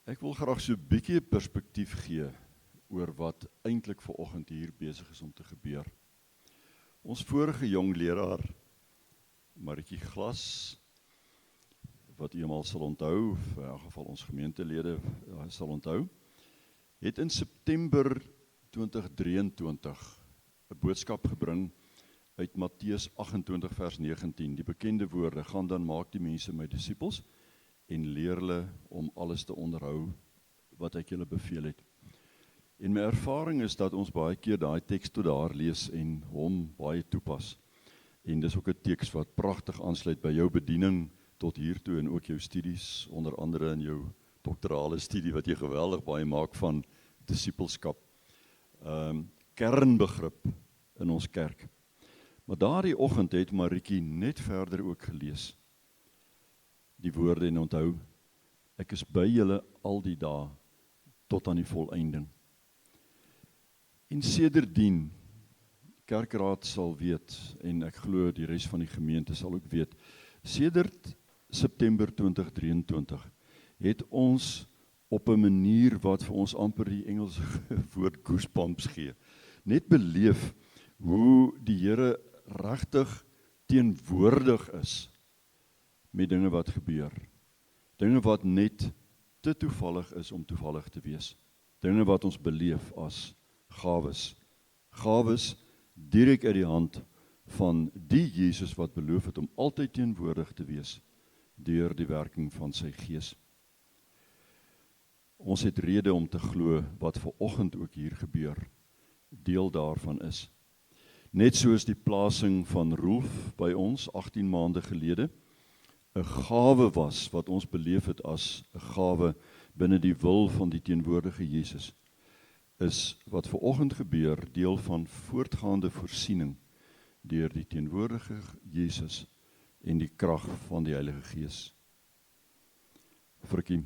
Ek wil graag so 'n bietjie perspektief gee oor wat eintlik vanoggend hier besig is om te gebeur. Ons vorige jong leraar, Maritjie Glas, wat eenmal sal onthou, of in elk geval ons gemeentelede sal onthou, het in September 2023 'n boodskap gebring uit Matteus 28 vers 19, die bekende woorde: gaan dan maak die mense my disippels en leer hulle om alles te onderhou wat ek julle beveel het. En my ervaring is dat ons baie keer daai teks tot daar lees en hom baie toepas. En dis ook 'n teks wat pragtig aansluit by jou bediening tot hiertoe en ook jou studies, onder andere in jou doktorale studie wat jy geweldig baie maak van disippelskap. Kernbegrip in ons kerk. Maar daardie oggend het Marietjie net verder ook gelees. Die woorde en onthou, ek is by julle al die dae tot aan die volëinding. En sedertdien, kerkraad sal weet, en ek glo die res van die gemeente sal ook weet, sedert September 2023 het ons op 'n manier wat vir ons amper die Engelse woord goosebumps gee, net beleef hoe die Here regtig teenwoordig is met dinge wat gebeur. Dinge wat net te toevallig is om toevallig te wees. Dinge wat ons beleef as gawes. Gawes direk uit die hand van die Jesus wat beloof het om altyd teenwoordig te wees deur die werking van sy Gees. Ons het rede om te glo wat vanoggend ook hier gebeur, deel daarvan is. Net soos die plasing van Rolf by ons 18 maande gelede 'n gawe was wat ons beleef het as 'n gawe binne die wil van die teenwoordige Jesus, is wat vanoggend gebeur deel van voortgaande voorsiening deur die teenwoordige Jesus en die krag van die Heilige Gees. Frikkie,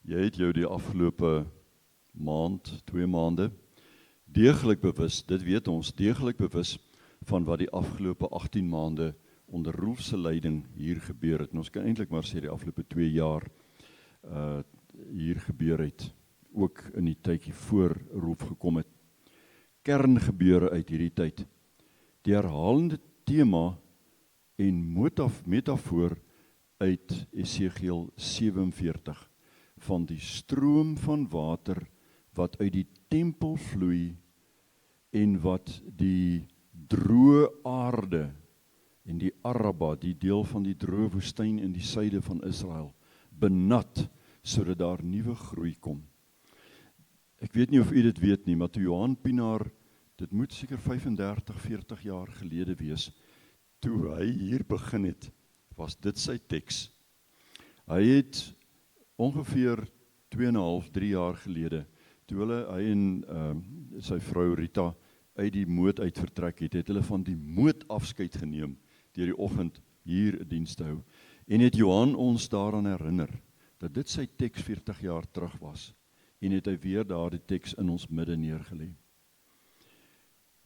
jy het jou die afgelope maand, 2 maande, deeglik bewus, dit weet ons, deeglik bewus van wat die afgelope 18 maande onder Rolf se leiding hier gebeur het. En ons kan eintlik maar sê die afgelope 2 jaar hier gebeur het, ook in die tydjie voor Rolf gekom het. Kerngebeure uit hierdie tyd. Die herhalende tema en metafoor uit Esegiel 47 van die stroom van water wat uit die tempel vloei en wat die droë aarde en die Araba, die deel van die droë woestyn in die suide van Israel, benat sodat daar nuwe groei kom. Ek weet nie of u dit weet nie, maar toe Johan Pinaar, dit moet seker 35, 40 jaar gelede wees, toe hy hier begin het, was dit sy teks. Hy het ongeveer 2,5, 3 jaar gelede, toe hy en sy vrou Rita uit die moot uit vertrek het hulle van die moot afskeid geneem, deur die oggend hier 'n diens te hou. En het Johan ons daaraan herinner, dat dit sy teks 40 jaar terug was, en het hy weer daardie teks in ons midde neergelê.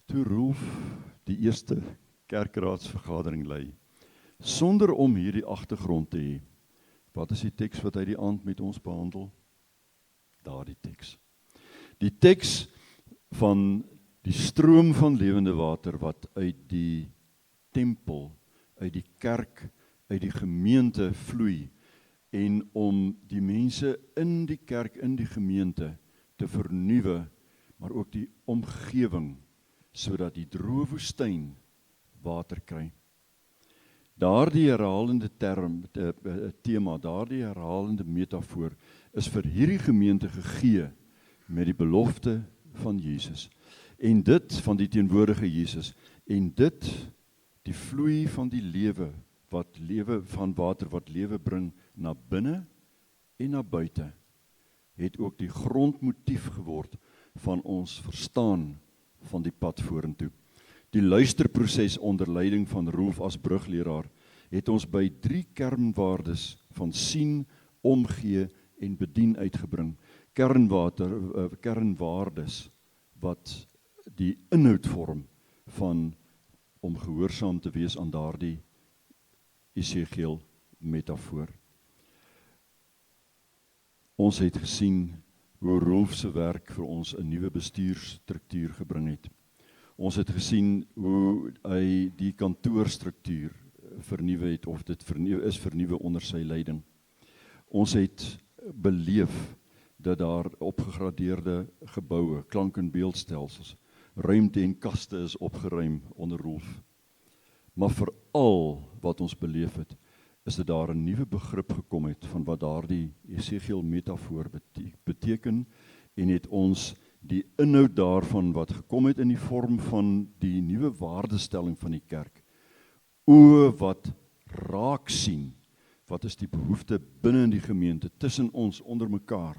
Toe Rolf die eerste kerkraadsvergadering lei, sonder om hierdie agtergrond te hê, wat is die teks wat hy die aand met ons behandel? Daardie teks. Die teks van die stroom van lewende water wat uit die tempel, uit die kerk, uit die gemeente vloei, en om die mense in die kerk, in die gemeente te vernuwe, maar ook die omgewing, sodat die droë woestyn water kry. Daardie herhalende tema, daardie herhalende metafoor, is vir hierdie gemeente gegee met die belofte van Jesus. En dit van die teenwoordige Jesus, en dit die vloei van die lewe van water wat lewe bring na binne en na buite, het ook die grondmotief geword van ons verstaan van die pad vorentoe. Die luisterproses onder leiding van Rolf as brugleraar het ons by 3 kernwaardes van sien, omgee en bedien uitgebring. Kernwaardes wat die inhoud vorm van om gehoorsaam te wees aan daardie Esegiel metafoor. Ons het gesien hoe Rolf se werk vir ons 'n nuwe bestuursstruktuur gebring het. Ons het gesien hoe hy die kantoorstruktuur vernuwe het, of dit vernuwe onder sy leiding. Ons het beleef dat daar opgegradeerde geboue, klank- en beeldstelsels, ruimte en kaste is opgeruim onder Rolf. Maar veral wat ons beleef het, is dit daar 'n nuwe begrip gekom het van wat daardie Esegiel metafoor beteken en het ons die inhoud daarvan wat gekom het in die vorm van die nuwe waardestelling van die kerk. Oë wat raak sien, wat is die behoefte binne in die gemeente, tussen ons, onder mekaar,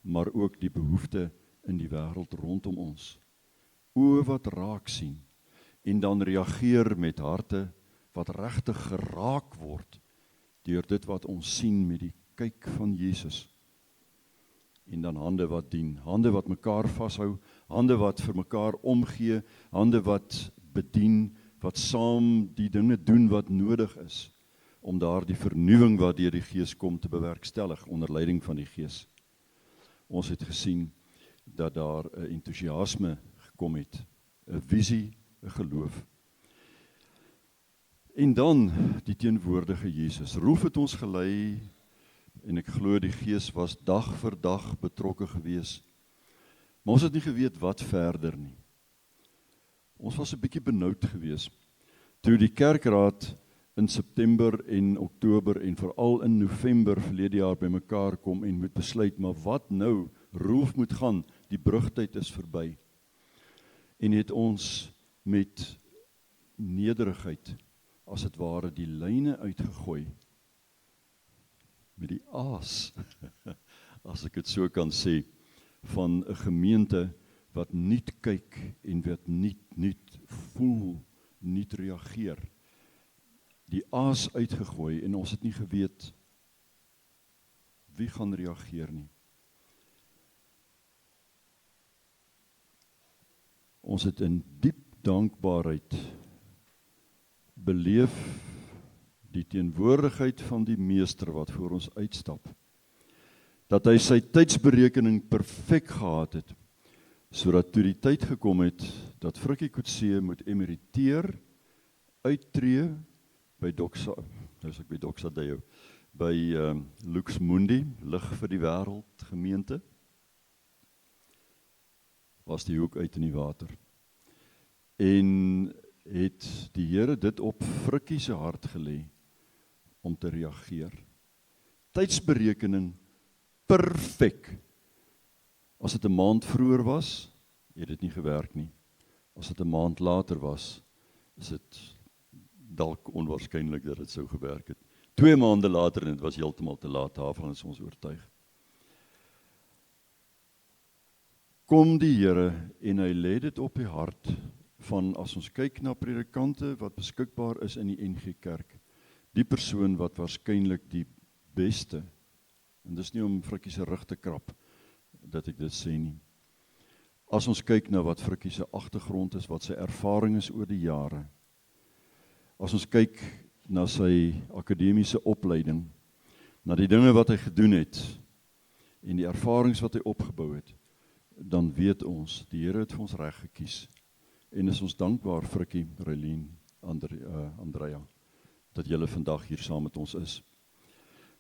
maar ook die behoefte in die wêreld rondom ons. Oë wat raak sien, en dan reageer met harte wat regtig geraak word, deur dit wat ons sien met die kyk van Jesus. En dan hande wat dien, hande wat mekaar vashou, hande wat vir mekaar omgee, hande wat bedien, wat saam die dinge doen wat nodig is, om daar die vernuwing wat deur die Gees kom te bewerkstellig, onder leiding van die Gees. Ons het gesien dat daar 'n entoesiasme gekom het, 'n visie, 'n geloof. En dan die teenwoordige Jesus. Roef het ons gelei, en ek glo die Gees was dag vir dag betrokke gewees. Maar ons het nie geweet wat verder nie. Ons was 'n bietjie benoud gewees. Toe die kerkraad in September en Oktober en veral in November verlede jaar bymekaar kom en moet besluit, maar wat nou? Roef moet gaan, die brugtyd is verby. En het ons met nederigheid, as het ware, die lyne uitgegooi, met die aas, as ek dit so kan sê, van 'n gemeente wat nuut kyk en wat nuut voel, nuut reageer. Die aas uitgegooi en ons het nie geweet wie gaan reageer nie. Ons het in diep dankbaarheid beleef die teenwoordigheid van die meester wat voor ons uitstap. Dat hy sy tydsberekening perfek gehad het, sodat toe die tyd gekom het, dat Frikkie Coetzee moet emeriteer, uittreë by Doxa Deo, by Lux Mundi, Lig vir die Wêreld gemeente, was die hoek uit in die water. En het die Here dit op Frikkie se hart gelê om te reageer. Tydsberekening perfek. As dit 'n maand vroeër was, het dit nie gewerk nie. As dit 'n maand later was, is dit dalk onwaarskynlik dat dit sou gewerk het. 2 maande later en dit was heeltemal te laat, daarvan is ons oortuig. Kom die Here en hy lê dit op die hart van, as ons kyk na predikante wat beskikbaar is in die NG Kerk, die persoon wat waarskynlik die beste, en dis nie om Frikkie se rug te krap, dat ek dit sê nie. As ons kyk na wat Frikkie se agtergrond is, wat sy ervaring is oor die jare, as ons kyk na sy akademiese opleiding, na die dinge wat hy gedoen het, en die ervarings wat hy opgebou het, dan weet ons, die Here het vir ons reg gekies. En is ons dankbaar, Frikkie, Relien, Andrea, dat julle vandag hier saam met ons is.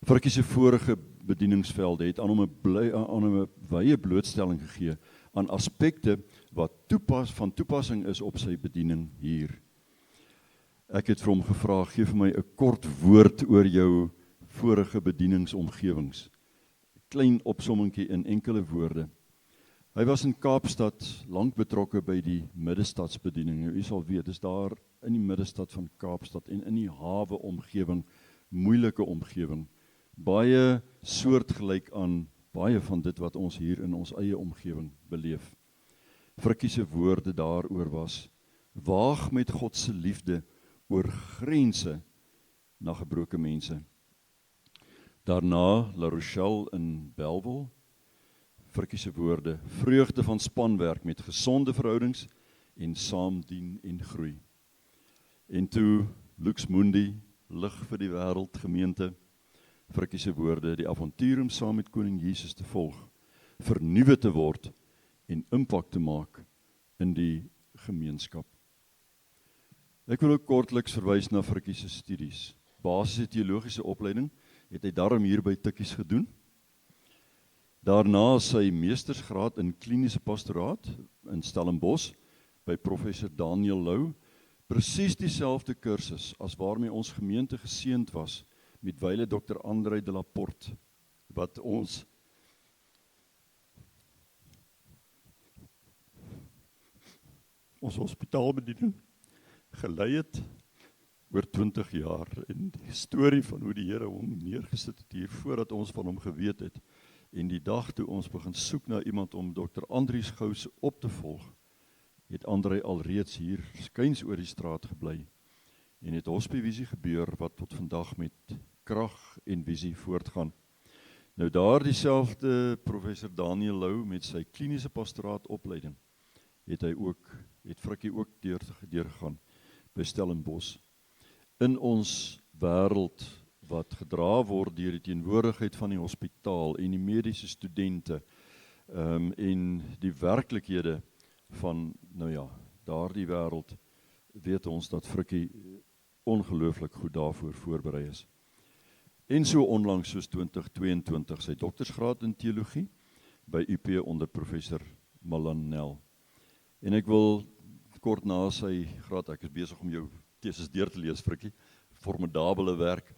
Frikkie se vorige bedieningsvelde het aan hom 'n wye blootstelling gegee aan aspekte wat van toepassing is op sy bediening hier. Ek het vir hom gevra, gee vir my 'n kort woord oor jou vorige bedieningsomgewings. Klein opsommingkie in enkele woorde. Hy was in Kaapstad lank betrokke by die middestadsbediening. U sal weet, dis daar in die middestad van Kaapstad en in die hawe omgewing, moeilike omgewing, baie soortgelyk aan baie van dit wat ons hier in ons eie omgewing beleef. Frikkie se woorde daaroor was, waag met God se liefde oor grense na gebroke mense. Daarna La Rochelle in Bellville, Frikkie se woorde, vreugde van spanwerk met gesonde verhoudings en saam dien en groei. En toe Lux Mundi, Lig vir die Wêreld gemeente, Frikkie se woorde, die avontuur om saam met Koning Jesus te volg, vernuwe te word en impak te maak in die gemeenskap. Ek wil ook kortliks verwys na Frikkie se studies. Basiese teologiese opleiding het hy daarom hier by Tikkies gedoen. Daarna sy meestersgraad in kliniese pastoraat in Stellenbosch by professor Daniel Lou, presies dieselfde kursus as waarmee ons gemeente geseënd was met wyle Dr. André de la Porte, wat ons hospitaalbediening gelei het oor 20 jaar, en die storie van hoe die Here hom neergesit het hier, voordat ons van hom geweet het, en die dag toe ons begin soek na iemand om Dr. Andries Gous op te volg, het André alreeds hier skuins oor die straat gebly, en het hospievisie gebeur, wat tot vandag met krag en visie voortgaan. Nou daar dieselfde professor Daniel Lou met sy kliniese pastoraatopleiding, het Frikkie ook deurgegaan by Stellenbosch. In ons wêreld wat gedra word deur die teenwoordigheid van die hospitaal en die mediese studente, en die werklikhede van, daardie wêreld, weet ons dat Frikkie ongelooflik goed daarvoor voorberei is. En so onlangs soos 2022 sy doktersgraad in teologie by UP onder professor Malanel. En ek wil kort na sy graad, ek is besig om jou teses deur te lees, Frikkie, formidabele werk,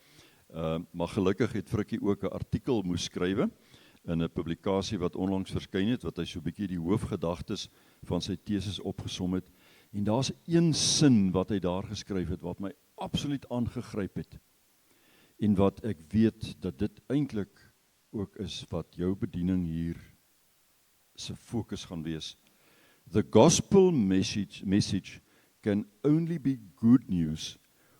maar gelukkig het Frikkie ook 'n artikel moes skrywe in 'n publikasie wat onlangs verskyn het, wat hy so 'n bietjie die hoofgedagtes van sy teses opgesom het, en daar's een sin wat hy daar geskryf het, wat my absoluut aangegryp het, en wat ek weet dat dit eintlik ook is wat jou bediening hier se fokus gaan wees. The gospel message can only be good news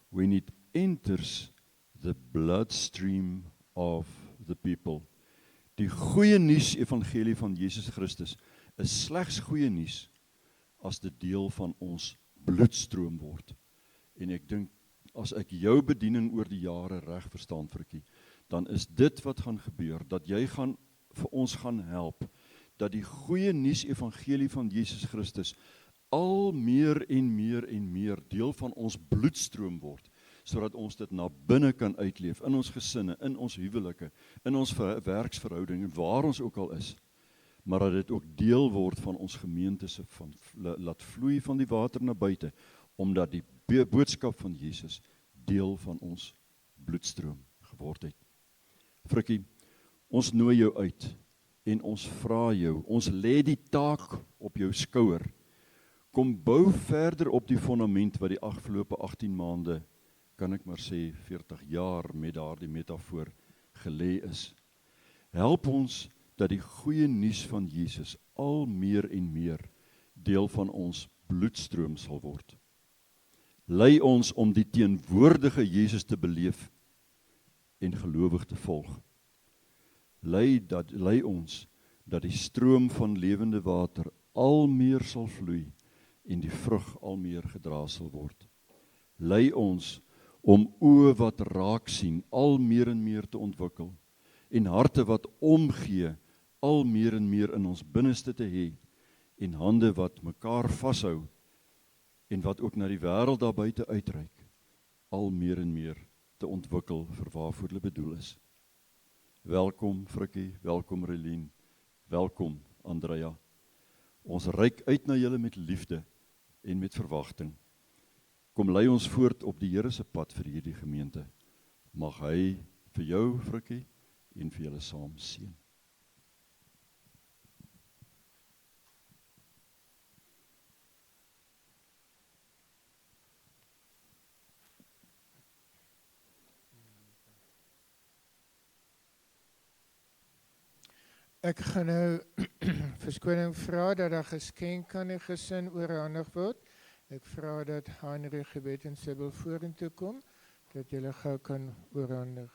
when it enters the bloodstream of the people. Die goeie nuus evangelie van Jesus Christus is slegs goeie nuus as dit deel van ons bloedstroom word. En ek dink, as ek jou bediening oor die jare reg verstaan, Frikkie, dan is dit wat gaan gebeur, dat jy vir ons gaan help, dat die goeie nuus evangelie van Jesus Christus al meer en meer en meer deel van ons bloedstroom word, sodat ons dit na binne kan uitleef, in ons gesinne, in ons huwelike, in ons werksverhouding, waar ons ook al is, maar dat dit ook deel word van ons gemeente, laat vloei van die water na buite, omdat die boodskap van Jesus deel van ons bloedstroom geword het. Frikkie, ons nooi jou uit, en ons vra jou, ons lê die taak op jou skouer, kom bou verder op die fondament wat die afgelope 18 maande, kan ek maar sê 40 jaar met daardie metafoor gelê is. Help ons dat die goeie nuus van Jesus al meer en meer deel van ons bloedstroom sal word. Lei ons om die teenwoordige Jesus te beleef en gelowig te volg. Lei ons dat die stroom van lewende water al meer sal vloei en die vrug al meer gedra sal word. Lei ons om oë wat raak sien al meer en meer te ontwikkel en harte wat omgee al meer en meer in ons binneste te hê en hande wat mekaar vashou en wat ook na die wêreld daar buite uitreik al meer en meer te ontwikkel vir waarvoor hulle bedoel is. Welkom Frikkie, welkom Relien, welkom Andrea. Ons reik uit na julle met liefde en met verwagting. Kom lei ons voort op die Here se pad vir hierdie gemeente. Mag hy vir jou, Frikkie, en vir julle saam seën. Ek gaan nou verskoning vra dat daar geskenk aan die gesin oorhandig word. Ek vra dat Heinrich Gebed en Sibyl vorentoe kom, dat julle gou kan oorhandig.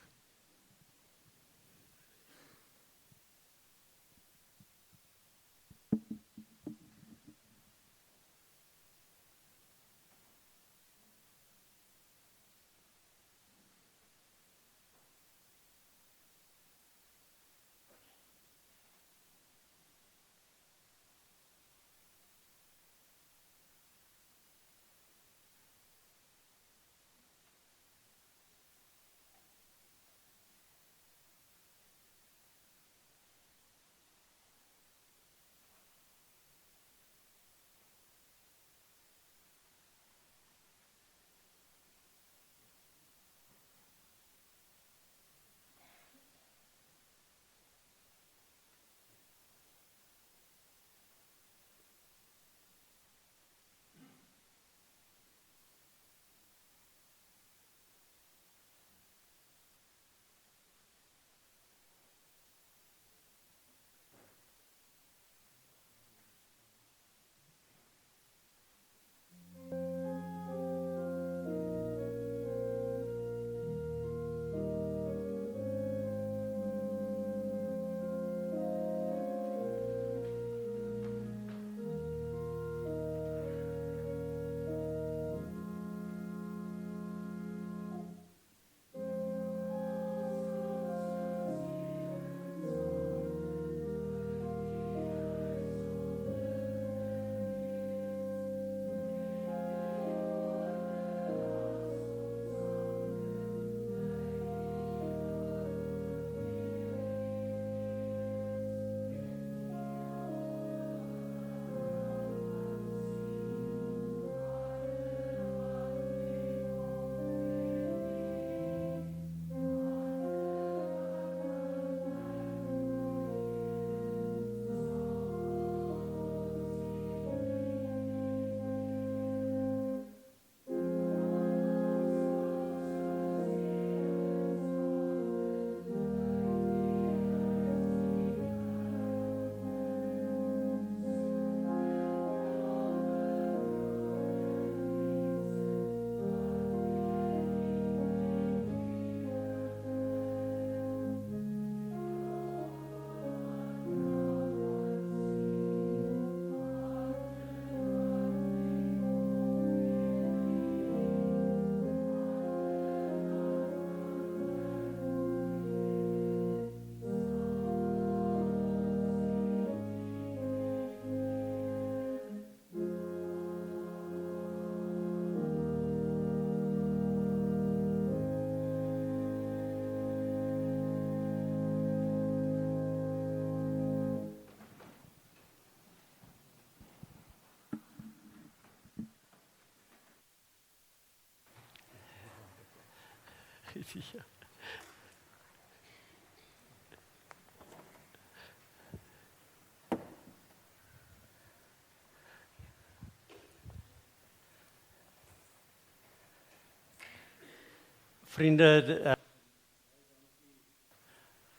Ja. Vriende,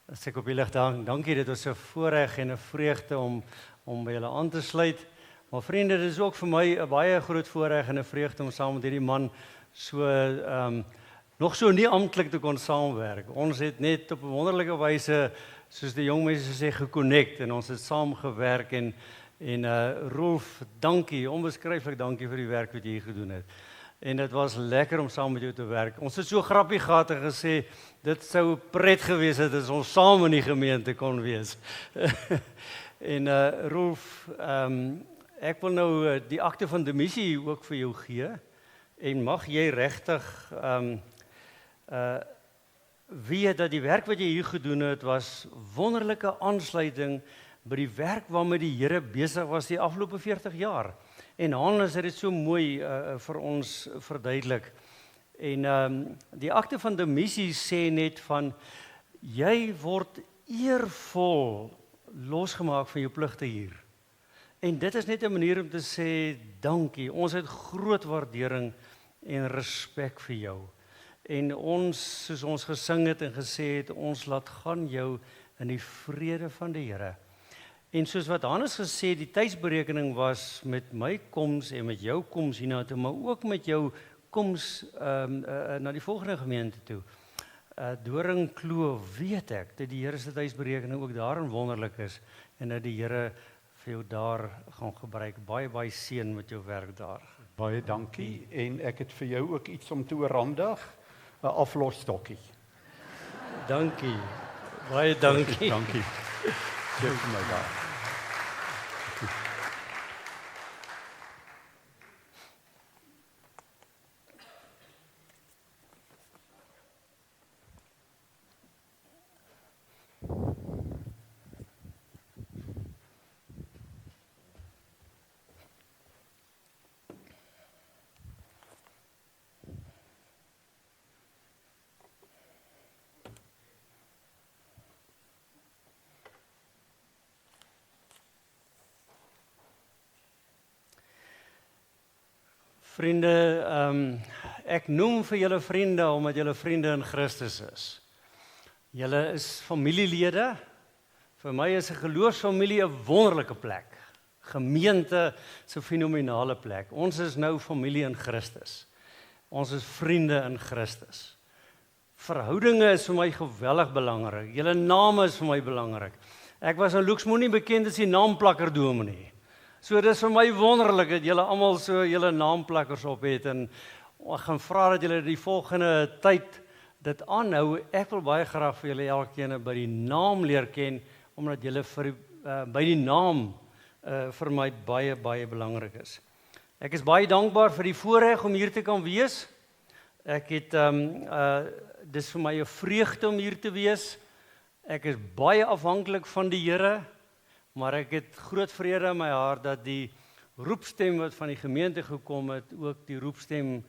as ek op julle dankie, dit was 'n voorreg en 'n vreugde om by julle aan te sluit. Maar vriende, dit is ook vir my 'n baie groot voorreg en 'n vreugde om saam met hierdie man so nog so nie amptelik te kon saamwerk. Ons het net op 'n wonderlike wyse, soos die jong mense sê, geconnect en ons het saam gewerk en Rolf, dankie, onbeskryflik dankie vir die werk wat jy hier gedoen het. En dit was lekker om saam met jou te werk. Ons het so grappie gehad en gesê, dit sou pret gewees het as ons saam in die gemeente kon wees. En Rolf, ek wil nou die akte van demissie ook vir jou gee. En mag jy regtig weet dat die werk wat jy hier gedoen het, was wonderlike aansluiting by die werk waarmee die Here besig was die afgelope 40 jaar. En Hannes het dit so mooi vir ons verduidelik. En die akte van demissie sê net van, jy word eervol losgemaak van jou pligte hier. En dit is net 'n manier om te sê, dankie, ons het groot waardering en respek vir jou. En ons, soos ons gesing het en gesê het, ons laat gaan jou in die vrede van die Here. En soos wat Hannes gesê, die tydsberekening was met my koms en met jou koms hiernatoe, maar ook met jou koms na die volgende gemeente toe. Doringkloof weet ek dat die Here se tydsberekening ook daarin wonderlik is en dat die Here vir jou daar gaan gebruik. Baie, baie seën met jou werk daar. Baie dankie en ek het vir jou ook iets om te oorhandig, 'n aflosstokkie. Dankie. Baie dankie. Dankie. Sit vir my daar. Vriende, ek noem vir julle vriende omdat julle vriende in Christus is. Julle is familielede. Vir my is 'n geloofsfamilie 'n wonderlike plek. Gemeente is 'n fenominale plek. Ons is nou familie in Christus. Ons is vriende in Christus. Verhoudinge is vir my geweldig belangrik. Julle name is vir my belangrik. Ek was in Luxmoenie bekend as die naamplakker dominee. So dis vir my wonderlik dat julle almal so julle naamplakkers op het en ek gaan vra dat julle die volgende tyd dit aanhou. Ek wil baie graag vir julle elkeen by die naam leer ken omdat julle by die naam vir my baie baie belangrik is. Ek is baie dankbaar vir die voorreg om hier te kan wees. Ek het dis vir my 'n vreugde om hier te wees. Ek is baie afhanklik van die Here. Maar ek het groot vrede in my hart dat die roepstem wat van die gemeente gekom het, ook die roepstem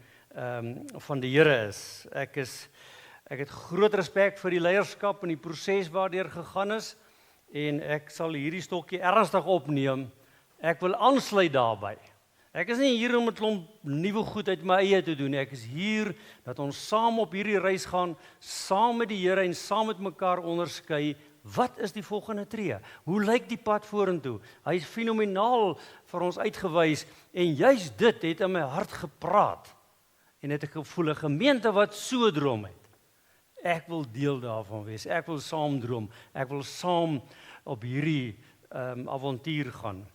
van die Here is. Ek het groot respek vir die leierskap en die proses waardeur gegaan is, en ek sal hierdie stokkie ernstig opneem. Ek wil aansluit daarbey. Ek is nie hier om 'n klomp nuwe goed uit my eie te doen nie. Ek is hier dat ons saam op hierdie reis gaan, saam met die Here en saam met mekaar onderskei. Wat is die volgende tree? Hoe lyk die pad vorentoe? Hy is fenomenaal vir ons uitgewys en juis dit het in my hart gepraat. En het ek gevoel 'n gemeente wat so droom het. Ek wil deel daarvan wees. Ek wil saam droom. Ek wil saam op hierdie avontuur gaan.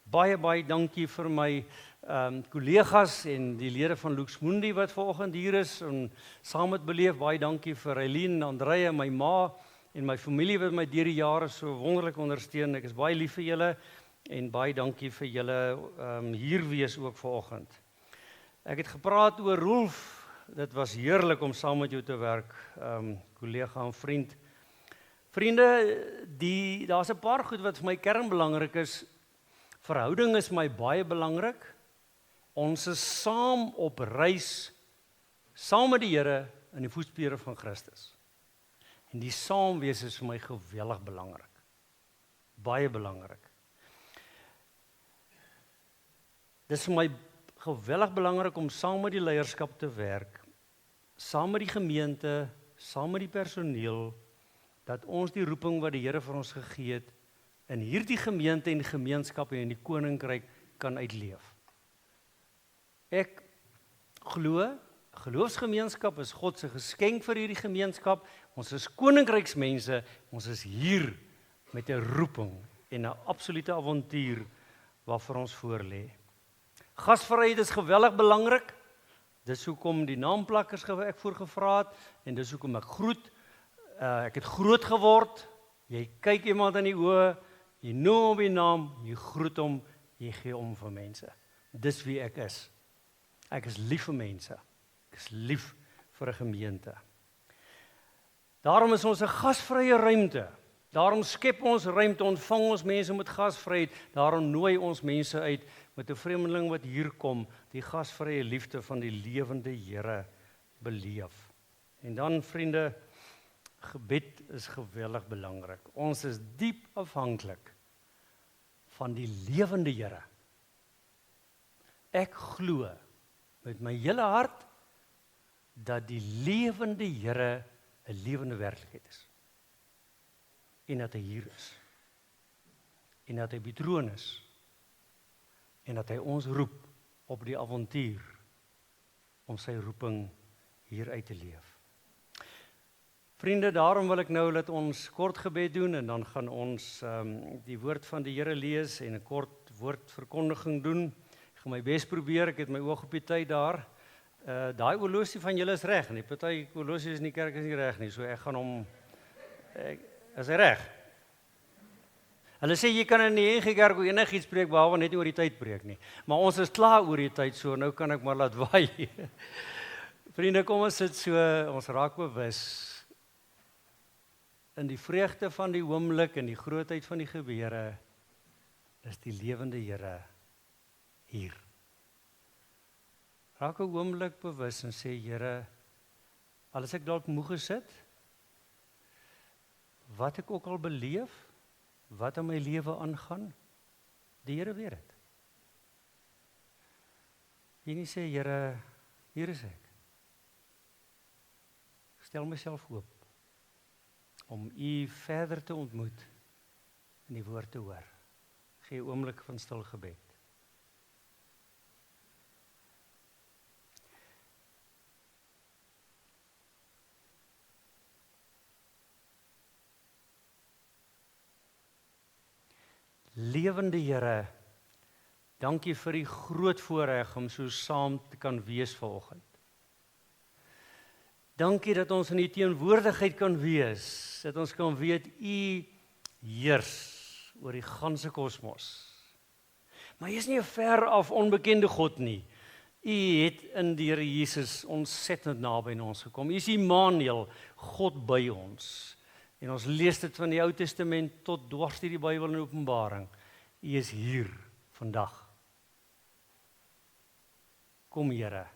Baie baie dankie vir my kollegas en die lede van Luxmundi wat vanoggend hier is en saam het beleef. Baie dankie vir Eileen, Andrea, my ma en my familie wat my deur die jare so wonderlik ondersteun. Ek is baie lief vir julle en baie dankie vir julle hier wees ook vanoggend. Ek het gepraat oor Rolf. Dit was heerlik om saam met jou te werk, kollega en vriend. Vriende, daar's 'n paar goed wat vir my kernbelangrik is. Verhouding is my baie belangrik. Ons is saam op reis, saam met die Here in die voetspore van Christus. En die saamwees is vir my geweldig belangrik. Baie belangrik. Dit is vir my geweldig belangrik om saam met die leierskap te werk, saam met die gemeente, saam met die personeel, dat ons die roeping wat die Here vir ons gegee het, in hierdie gemeente en gemeenskap en in die koninkryk kan uitleef. Ek glo, geloofsgemeenskap is God se geskenk vir hierdie gemeenskap. Ons is koninkryksmense, ons is hier met 'n roeping en 'n absolute avontuur wat vir ons voorlê. Gasvryheid is geweldig belangrik. Dis hoekom die naamplakkers ek voorgevra het en dis hoekom ek groet. Ek het groot geword. Jy kyk iemand in die oë, jy noem hom by naam, jy groet hom, jy gee om vir mense. Dis wie ek is. Ek is lief vir mense. Ek is lief vir 'n gemeente. Daarom is ons 'n gasvrye ruimte. Daarom skep ons ruimte, ontvang ons mense met gasvryheid. Daarom nooi ons mense uit met 'n vreemdeling wat hier kom, die gasvrye liefde van die lewende Here beleef. En dan vriende, gebed is geweldig belangrik. Ons is diep afhanklik van die lewende Here. Ek glo met my hele hart dat die lewende Here 'n lewende werklikheid is. En dat hy hier is. En dat hy op die troon is. En dat hy ons roep op die avontuur om sy roeping hier uit te leef. Vriende, daarom wil ek nou dat ons kort gebed doen en dan gaan ons die woord van die Here lees en 'n kort woordverkondiging doen. Ek gaan my bes probeer, ek het my oog op die tyd daar. Daai horlosie van julle is reg nie. Party horlosies in die kerk is nie reg nie, so ek gaan hom is hy reg? Hulle sê jy kan in die NG Kerk enigiets preek behalwe net nie oor die tyd preek nie. Maar ons is klaar oor die tyd, so nou kan ek maar laat waai. Vriende, kom ons sit so, ons raak bewus in die vreugde van die oomblik en die grootheid van die gebeure is die lewende Here hier. Raak 'n oomblik bewus en sê, Here, al is ek dalk moeg gesit, wat ek ook al beleef, wat in my lewe aangaan, die Here weet dit. Jy nie sê, Here, hier is ek. Stel myself oop om U verder te ontmoet en die woord te hoor. Gee 'n oomblik van stil gebed. Lewende Here, dankie vir die groot voorreg om so saam te kan wees vanoggend. Dankie dat ons in die teenwoordigheid kan wees, dat ons kan weet U heers oor die ganse kosmos. Maar U is nie 'n ver af onbekende God nie. U het in die Here Jesus ontsettend naby aan ons gekom. U is Immanuel, God by ons. En ons lees dit van die Ou Testament tot dwars deur die Bybel en Openbaring. U is hier vandag. Kom Here,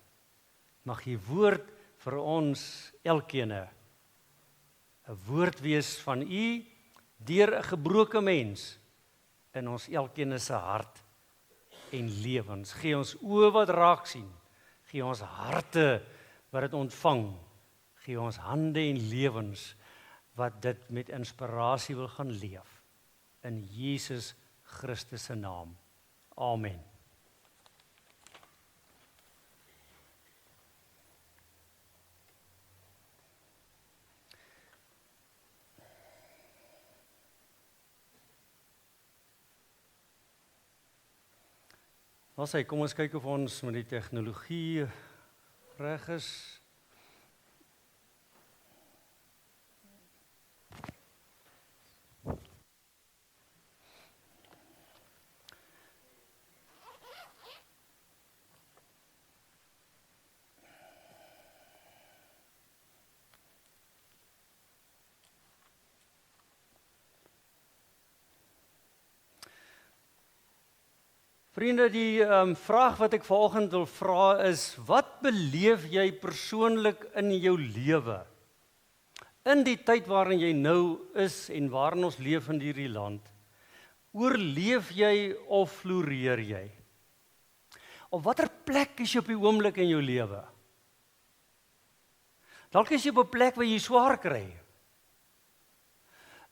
mag U woord vir ons elkeen 'n woord wees van U deur 'n gebroke mens in ons elkeen se hart en lewens. Gee ons oë wat raak sien, gee ons harte wat dit ontvang, gee ons hande en lewens wat dit met inspirasie wil gaan leef. In Jesus Christus se naam. Amen. Kom ons kyk of ons met die tegnologie reg is. Vriende, die vraag wat ek vanoggend wil vra is, wat beleef jy persoonlik in jou lewe? In die tyd waarin jy nou is en waarin ons leef in hierdie land, oorleef jy of floreer jy? Op watter plek is jy op die oomblik in jou lewe? Dalk is jy op 'n plek waar jy swaar kry.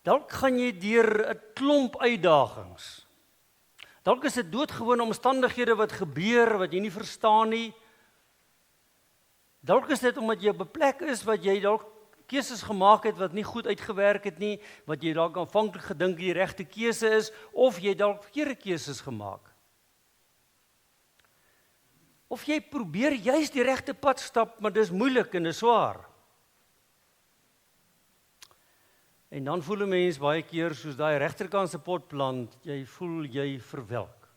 Dalk gaan jy deur 'n klomp uitdagings. Dalk is dit doodgewone omstandighede wat gebeur wat jy nie verstaan nie. Dalk is dit omdat jy op 'n plek is wat jy dalk keuses gemaak het wat nie goed uitgewerk het nie, wat jy dalk aanvanklik gedink die regte keuse is, of jy dalk verkeerde keuses gemaak. Of jy probeer juis die regte pad stap, maar dis moeilik en dis swaar. En dan voel 'n mens baie keer soos daai regterkantse potplant, jy voel jy verwelk.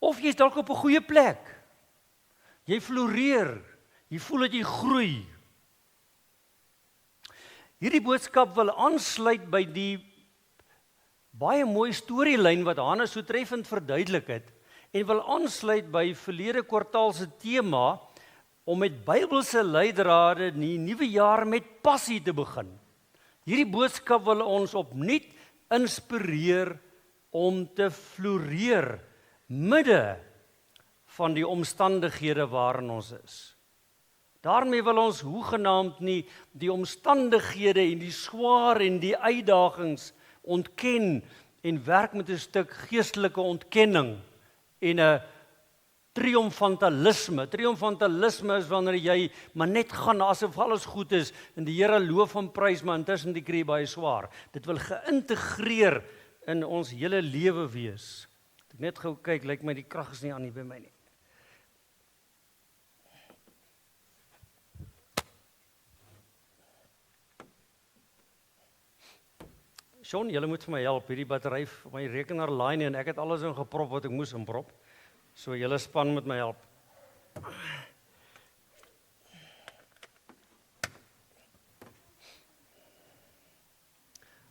Of jy's dalk op 'n goeie plek. Jy floreer, jy voel dat jy groei. Hierdie boodskap wil aansluit by die baie mooi storielyn wat Hannes so treffend verduidelik het, en wil aansluit by verlede kwartaal se tema om met Bybelse leidrade die nuwe jaar met passie te begin. Hierdie boodskap wil ons opnuut inspireer om te floreer midde van die omstandighede waarin ons is. Daarmee wil ons hoegenaamd nie die omstandighede en die swaar en die uitdagings ontken en werk met 'n stuk geestelike ontkenning en 'n triomfantalisme. Triomfantalisme is wanneer jy maar net gaan asof alles goed is en die Here loof en prys, maar intussen die kry baie swaar. Dit wil geïntegreer in ons hele lewe wees. Ek net gou kyk, lyk my die krag is nie aan nie by my nie. Sean, julle moet vir my help, hierdie battery vir my rekenaar laai nie en ek het alles ingeprop wat ek moes inprop. So julle span moet my help.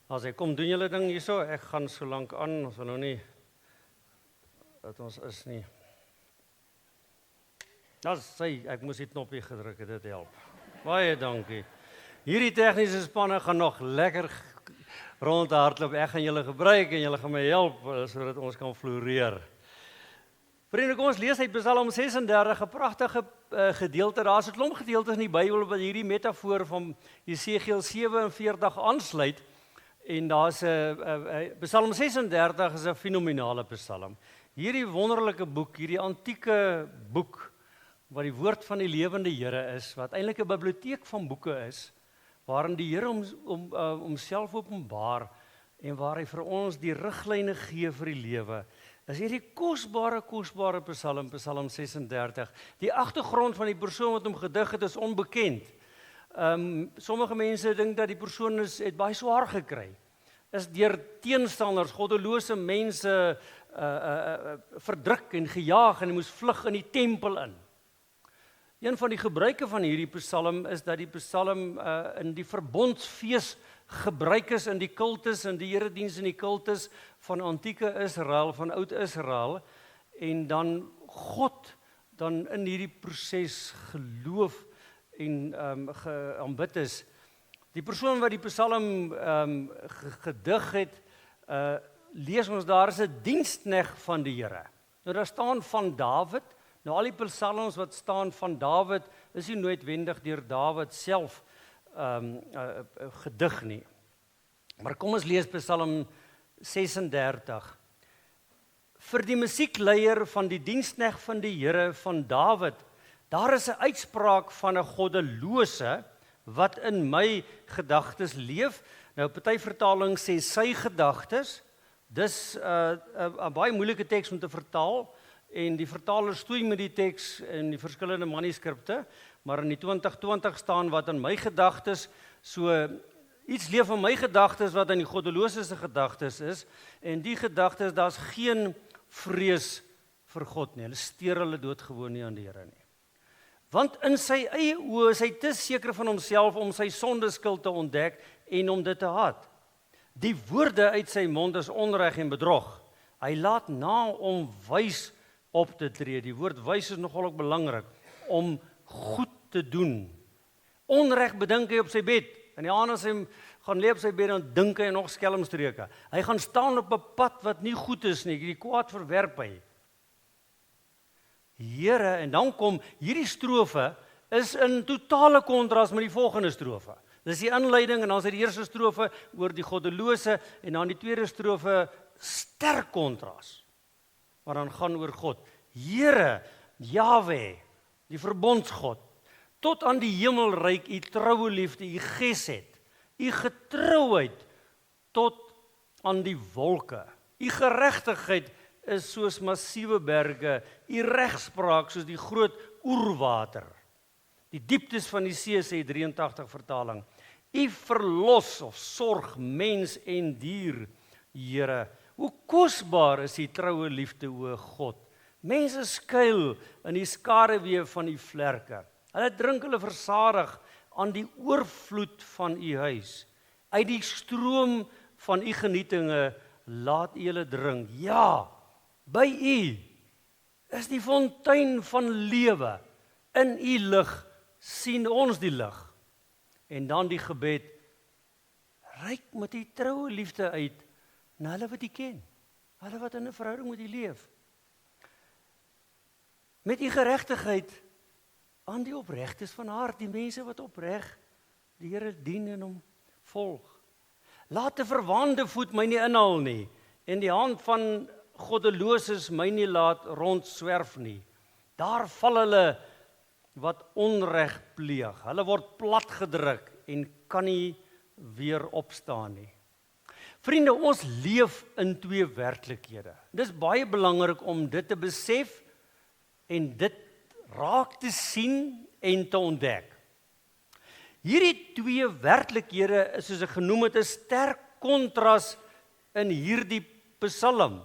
As ek kom doen julle ding hierso, ek gaan so lank aan, ons wil nou nie dat ons is nie. Das sê ek moes die knoppie gedruk het, dit help. Baie dankie. Hierdie tegniese spanne gaan nog lekker rondhardloop. Ek gaan julle gebruik en julle gaan my help sodat ons kan floreer. Vriende, kom ons lees uit Psalm 36, 'n pragtige gedeelte. Daar's 'n klomp gedeeltes in die Bybel wat hierdie metafoor van Jesegiel 47 aansluit. En daar's 'n Psalm 36 is 'n fenominale psalm. Hierdie wonderlike boek, hierdie antieke boek wat die woord van die lewende Here is, wat eintlik 'n biblioteek van boeke is, waarin die Here homself openbaar en waar hy vir ons die riglyne gee vir die lewe. Is hierdie kosbare psalm, Psalm 36. Die agtergrond van die persoon wat hom gedig het is onbekend. Sommige mense dink dat die persoon het baie swaar gekry. Is deur teenstanders, goddelose mense verdruk en gejaag en hy moes vlug in die tempel in. Een van die gebruike van hierdie psalm is dat die psalm in die verbondsfees gebruik is in die kultus, in die erediens en die kultus van antieke Israel, van oud Israel, en dan God dan in hierdie proses geloof en aanbid is. Die persoon wat die psalm gedig het, lees ons daar is 'n diensknegt van die Here. Nou daar staan van Dawid. Nou al die psalms wat staan van Dawid is nie noodwendig deur Dawid self gedig nie. Maar kom ons lees Psalm 36. Vir die musiekleier van die diensknegt van die Here van Dawid, daar is 'n uitspraak van 'n goddelose wat in my gedagtes leef. Nou party vertaling sê sy gedagtes. Dis 'n baie moeilike teks om te vertaal. En die vertaler stoei met die teks in die verskillende manuskripte, maar in die 2020 staan wat in my gedagtes, so iets leef in my gedagtes wat in die goddelose se gedagtes is, en die gedagtes, daar's geen vrees vir God nie, hulle steur hulle doodgewoon nie aan die Here nie. Want in sy eie oë is hy te seker van homself om sy sondeskuld te ontdek en om dit te haat. Die woorde uit sy mond is onreg en bedrog. Hy laat na om wys op te tree. Die woord wys is nogal ook belangrik, om goed te doen. Onreg bedink hy op sy bed. En die aand as hy gaan lê op sy bed, dan dink hy nog skelmstreke. Hy gaan staan op 'n pad wat nie goed is nie, die kwaad verwerp hy. Here, en dan kom hierdie strofe is in totale kontras met die volgende strofe. Dis die inleiding en dan is die eerste strofe oor die goddelose en dan die tweede strofe sterk kontras. Maar dan gaan oor God. Here, Jahwe, die verbondsgod, tot aan die hemelryk, u troue liefde, u gesed, u getrouheid tot aan die wolke. U geregtigheid is soos massiewe berge, u regspraak soos die groot oerwater. Die dieptes van die see, sê 83 vertaling. U verlos of sorg mens en dier, Here. Hoe kosbaar is die troue liefde, o God. Mense skuil in die skaduwee van u vlerke. Hulle drink hulle versadig aan die oorvloed van u huis. Uit die stroom van u genietinge laat u hulle drink. Ja, by u is die fontein van lewe. In u lig sien ons die lig. En dan die gebed, reik met die troue liefde uit na hulle wat u ken, hulle wat in 'n verhouding met u leef. Met u geregtigheid aan die opregtes van hart, die mense wat opreg die Here dien en hom volg. Laat 'n verwaande voet my nie inhaal nie, en die hand van goddeloses my nie laat rondswerf nie. Daar val hulle wat onreg pleeg. Hulle word platgedruk en kan nie weer opstaan nie. Vriende, ons leef in twee werklikhede. Dis baie belangrik om dit te besef en dit raak te sien en te ontdek. Hierdie twee werklikhede is, soos ek genoem het, 'n sterk kontras in hierdie Psalm.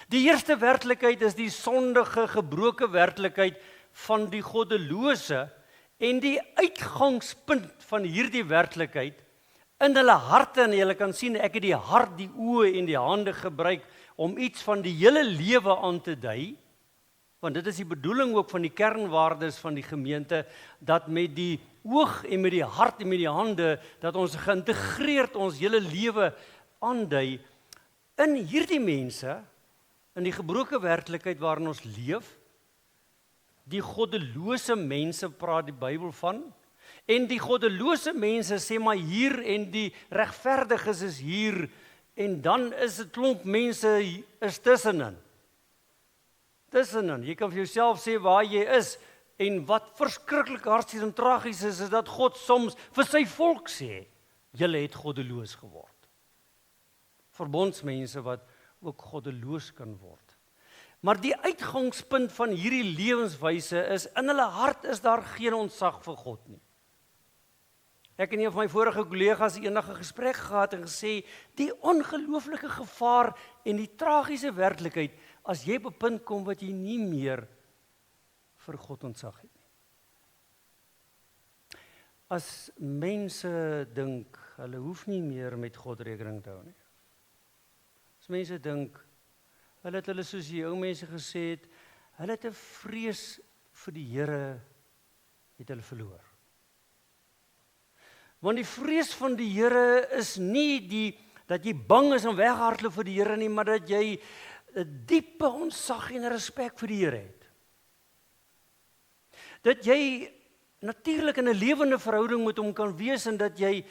Die eerste werklikheid is die sondige, gebroke werklikheid van die goddelose en die uitgangspunt van hierdie werklikheid in hulle harte, en julle kan sien, ek het die hart, die oë en die hande gebruik om iets van die hele lewe aan te dui, want dit is die bedoeling ook van die kernwaardes van die gemeente, dat met die oog en met die hart en met die hande, dat ons geïntegreerd ons hele lewe aandui. In hierdie mense, in die gebroke werklikheid waarin ons leef, die goddelose mense praat die Bybel van, en die goddelose mense sê maar hier en die regverdiges is hier, en dan is 'n klomp mense is tussenin. Jy kan vir jouself sê waar jy is, en wat verskriklik hartseer en tragies is dat God soms vir sy volk sê, julle het goddeloos geword. Verbondsmense wat ook goddeloos kan word. Maar die uitgangspunt van hierdie lewenswyse is, in hulle hart is daar geen ontzag vir God nie. Ek en een van my vorige kollegas eendag 'n gesprek gehad en gesê, die ongelooflike gevaar en die tragiese werklikheid, as jy op 'n punt kom wat jy nie meer vir God ontzag het nie. As mense dink, hulle hoef nie meer met God rekening te hou nie. As mense dink, hulle het hulle, soos die ou mense gesê het, hulle het 'n vrees vir die Here, het hulle verloor. Want die vrees van die Here is nie dat jy bang is en weghardloop vir die Here nie, maar dat jy 'n diepe ontzag en respek vir die Here het. Dat jy natuurlik in 'n lewende verhouding met hom kan wees en dat jy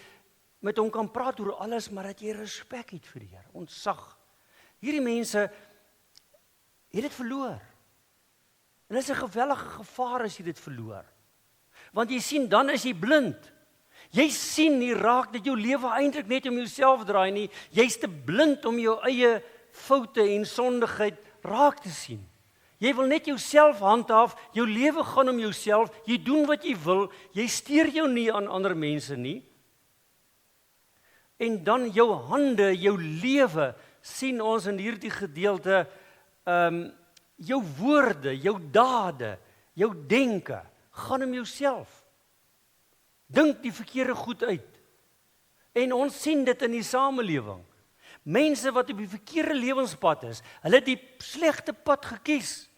met hom kan praat oor alles, maar dat jy respek het vir die Here, ontzag. Hierdie mense het dit verloor. En dit is 'n gewellige gevaar as jy dit verloor. Want jy sien, dan is jy blind. Jy sien nie raak dat jou lewe eintlik net om jouself draai nie. Jy's te blind om jou eie foute en sondigheid raak te sien. Jy wil net jouself handhaaf, jou lewe gaan om jouself, jy doen wat jy wil, jy steur jou nie aan ander mense nie. En dan jou hande, jou lewe, sien ons in hierdie gedeelte, jou woorde, jou dade, jou denke, gaan om jouself. Dink die verkeerde goed uit. En ons sien dit in die samelewing. mense wat op die verkeerde lewenspad is. Hulle het die slegte pad gekies.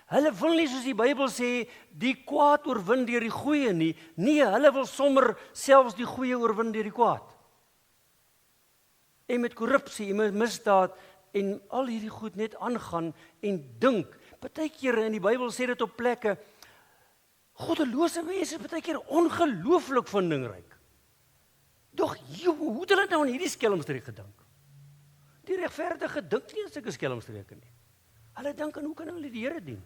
Hulle wil nie, soos die Bybel sê, die kwaad oorwin deur die goeie nie. Nee, hulle wil sommer selfs die goeie oorwin deur die kwaad. En met korrupsie en met misdaad en al hierdie goed net aangaan en dink. Partykeer in die Bybel sê dit op plekke, goddelose mense is partykeer ongelooflik vindingryk. Doch, hoe het hulle nou aan hierdie skelmstreek gedink? Die regverdige dink nie aan sulke skelmstreke nie. Hulle dink aan hoe kan hulle die Here dien?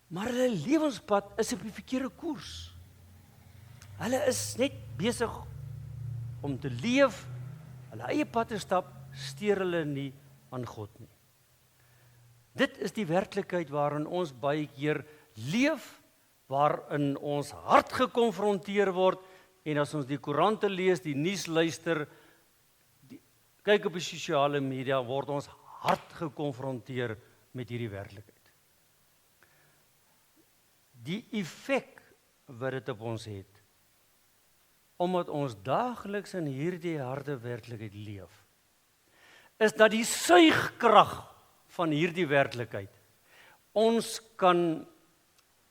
Maar hulle lewenspad is op die verkeerde koers. Hulle is net besig om te leef, hulle eie pad te stap, steur hulle nie aan God nie. Dit is die werklikheid waarin ons baie keer leef, waarin ons hart gekonfronteer word, en as ons die koerante lees, die nuus luister, kyk op die sosiale media, word ons hart gekonfronteer met hierdie werklikheid. Die effek wat dit op ons het, omdat ons daagliks in hierdie harde werklikheid leef, is dat die suigkrag van hierdie werklikheid ons kan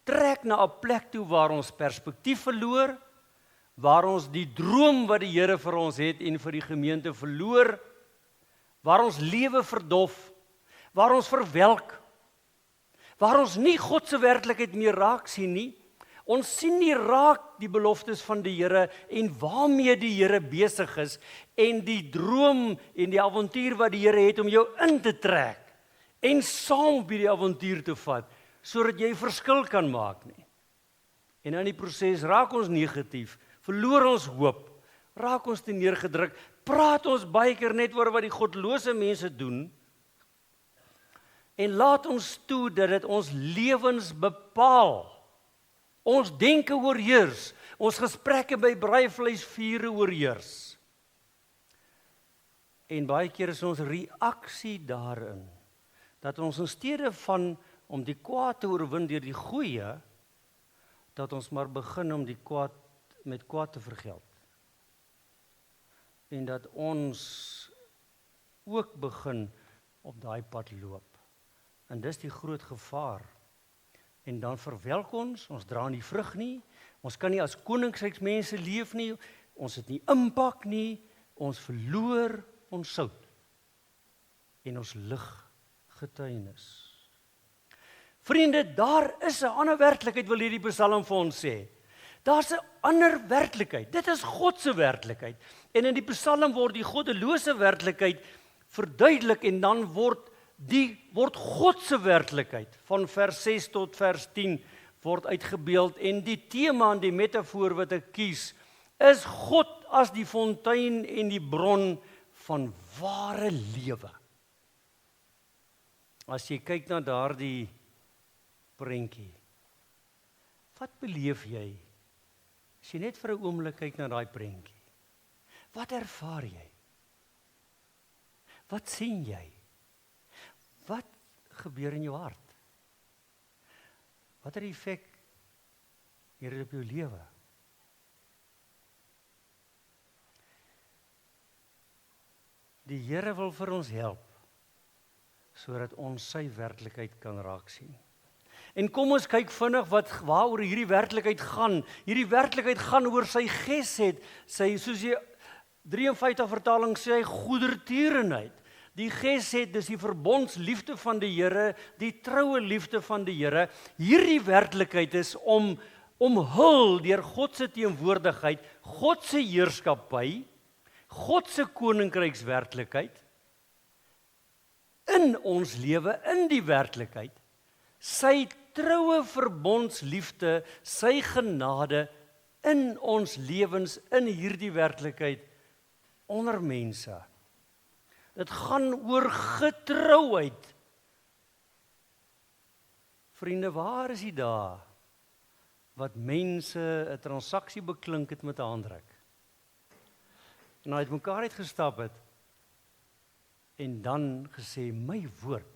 trek na 'n plek toe waar ons perspektief verloor, waar ons die droom wat die Here vir ons het en vir die gemeente verloor, waar ons lewe verdof, waar ons verwelk, waar ons nie God se werklikheid meer raak sien nie. Ons sien nie raak die beloftes van die Here en waarmee die Here besig is en die droom en die avontuur wat die Here het om jou in te trek en saam by die avontuur te vat, sodat jy verskil kan maak nie. En in die proses raak ons negatief, verloor ons hoop, raak ons te neergedruk, praat ons baie keer net oor wat die godlose mense doen, en laat ons toe dat dit ons lewens bepaal. Ons denke oorheers, ons gesprekke by braaivleisvure oorheers. En baie keer is ons reaksie daarin, dat ons in steede van om die kwaad te oorwin deur die goeie, dat ons maar begin om die kwaad met kwaad te vergeld. En dat ons ook begin op daai pad loop. En dis die groot gevaar. En dan verwelk ons dra nie vrug nie, ons kan nie as koninkryksmense leef nie, ons het nie impak nie, ons verloor ons sout en ons lig getuienis. Vriende, daar is 'n ander werklikheid, wil hierdie Psalm vir ons sê. Daar's 'n ander werklikheid. Dit is God se werklikheid. En in die Psalm word die goddelose werklikheid verduidelik en dan word God se werklikheid van vers 6 tot vers 10 word uitgebeeld en die tema en die metafoor wat ek kies is God as die fontein en die bron van ware lewe. As jy kyk na daardie prentjie, wat beleef jy? As jy net vir 'n oomblik kyk na daai prentjie, wat ervaar jy? Wat sien jy? Wat gebeur in jou hart? Watter effek het dit op jou lewe? Die Here wil vir ons help, sodat ons sy werklikheid kan raak sien. En kom ons kyk vinnig waaroor hierdie werklikheid gaan. Hierdie werklikheid gaan oor sy gesed, soos die 53 vertaling sê, goedertierenheid. Die gesed, dis die verbondsliefde van die Here, die troue liefde van die Here. Hierdie werklikheid is omhul deur God se teenwoordigheid, God se heerskappy, God se koninkrykswerklikheid in ons lewe, in die werklikheid. Sy troue verbondsliefde, sy genade in ons lewens, in hierdie werklikheid onder mense. Dit gaan oor getrouheid. Vriende, waar is die dae wat mense 'n transaksie beklink het met 'n handdruk? En hulle het mekaar uitgestap het en dan gesê, my woord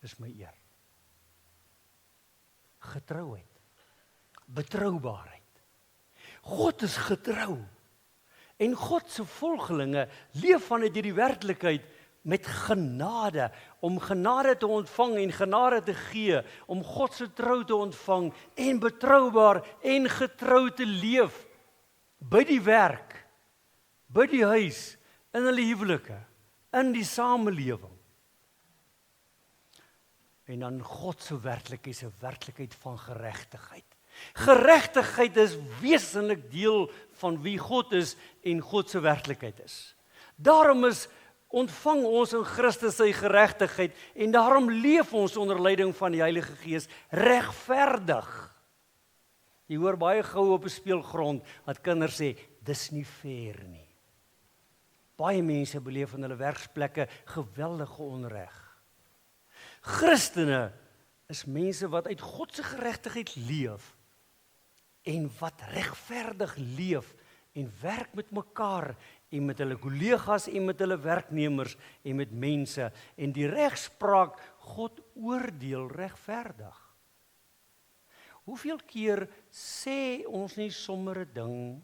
is my eer. Getrouheid, betroubaarheid. God is getrou. En God se volgelinge leef vanuit hierdie werklikheid met genade, om genade te ontvang en genade te gee, om God se trou te ontvang en betroubaar en getrou te leef by die werk, by die huis, in hulle huwelike, in die samelewing. En dan God se werklikheid is 'n werklikheid van geregtigheid. Geregtigheid is wesenlik deel van wie God is en God se werklikheid is. Daarom ontvang ons in Christus sy geregtigheid en daarom leef ons onder leiding van die Heilige Gees regverdig. Jy hoor baie gou op 'n speelgrond dat kinders sê, dis nie fair nie. Baie mense beleef in hulle werksplekke geweldige onreg. Christene is mense wat uit God se geregtigheid leef en wat regverdig leef en werk met mekaar en met hulle kollegas en met hulle werknemers en met mense en die regspraak God oordeel regverdig. Hoeveel keer sê ons nie sommer 'n ding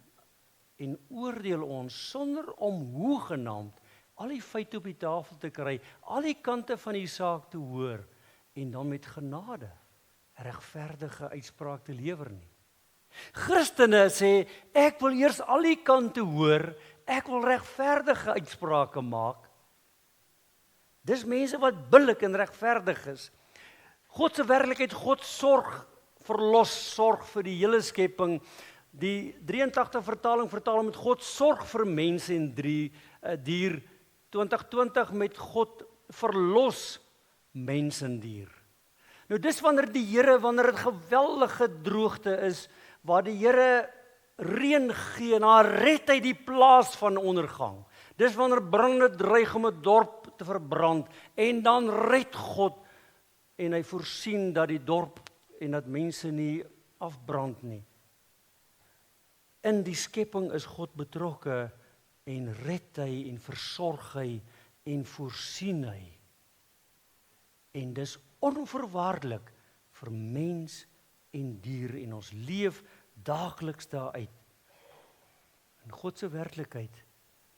en oordeel ons sonder om hoegenaamd al die feite op die tafel te kry, al die kante van die saak te hoor en dan met genade 'n regverdige uitspraak te lewer nie. Christene sê, ek wil eers al die kante hoor, ek wil regverdige uitsprake maak. Dis mense wat billik en regverdig is. God se werklikheid, God sorg vir die hele skepping. Die 83 vertaal met God sorg vir mense en dier. 2020 met God verlos mens en dier. Nou dis wanneer dit geweldige droogte is, waar die Here reën gee, en dan red hy die plaas van ondergang. Dis wanneer brande dreig om 'n dorp te verbrand, en dan red God, en hy voorsien dat die dorp en dat mense nie afbrand nie. In die skepping is God betrokke, en red hy, en versorg hy, en voorsien hy. En dis onvoorwaardelik vir mens en dier, en ons leef daagliks daaruit. In God se werklikheid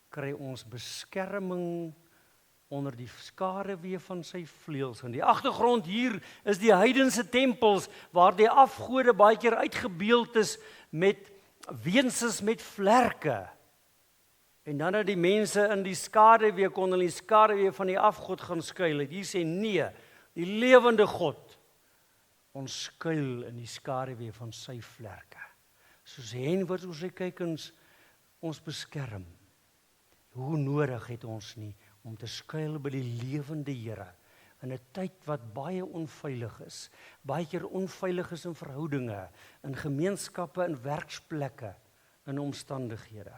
kry ons beskerming onder die skaduwee van sy vleuels. In die agtergrond hier is die heidense tempels, waar die afgode baie keer uitgebeeld is met weenses met vlerke. En dan het die mense in die skaduwee kon in die skaduwee van die afgod gaan skuil. Hier sê nee, die lewende God, ons skuil in die skaduwee van sy vlerke. Soos hen wat oor sy kykens ons beskerm. Hoe nodig het ons nie om te skuil by die lewende Here in 'n tyd wat baie onveilig is. Baie keer onveilig is in verhoudinge, in gemeenskappe, in werksplekke, in omstandighede.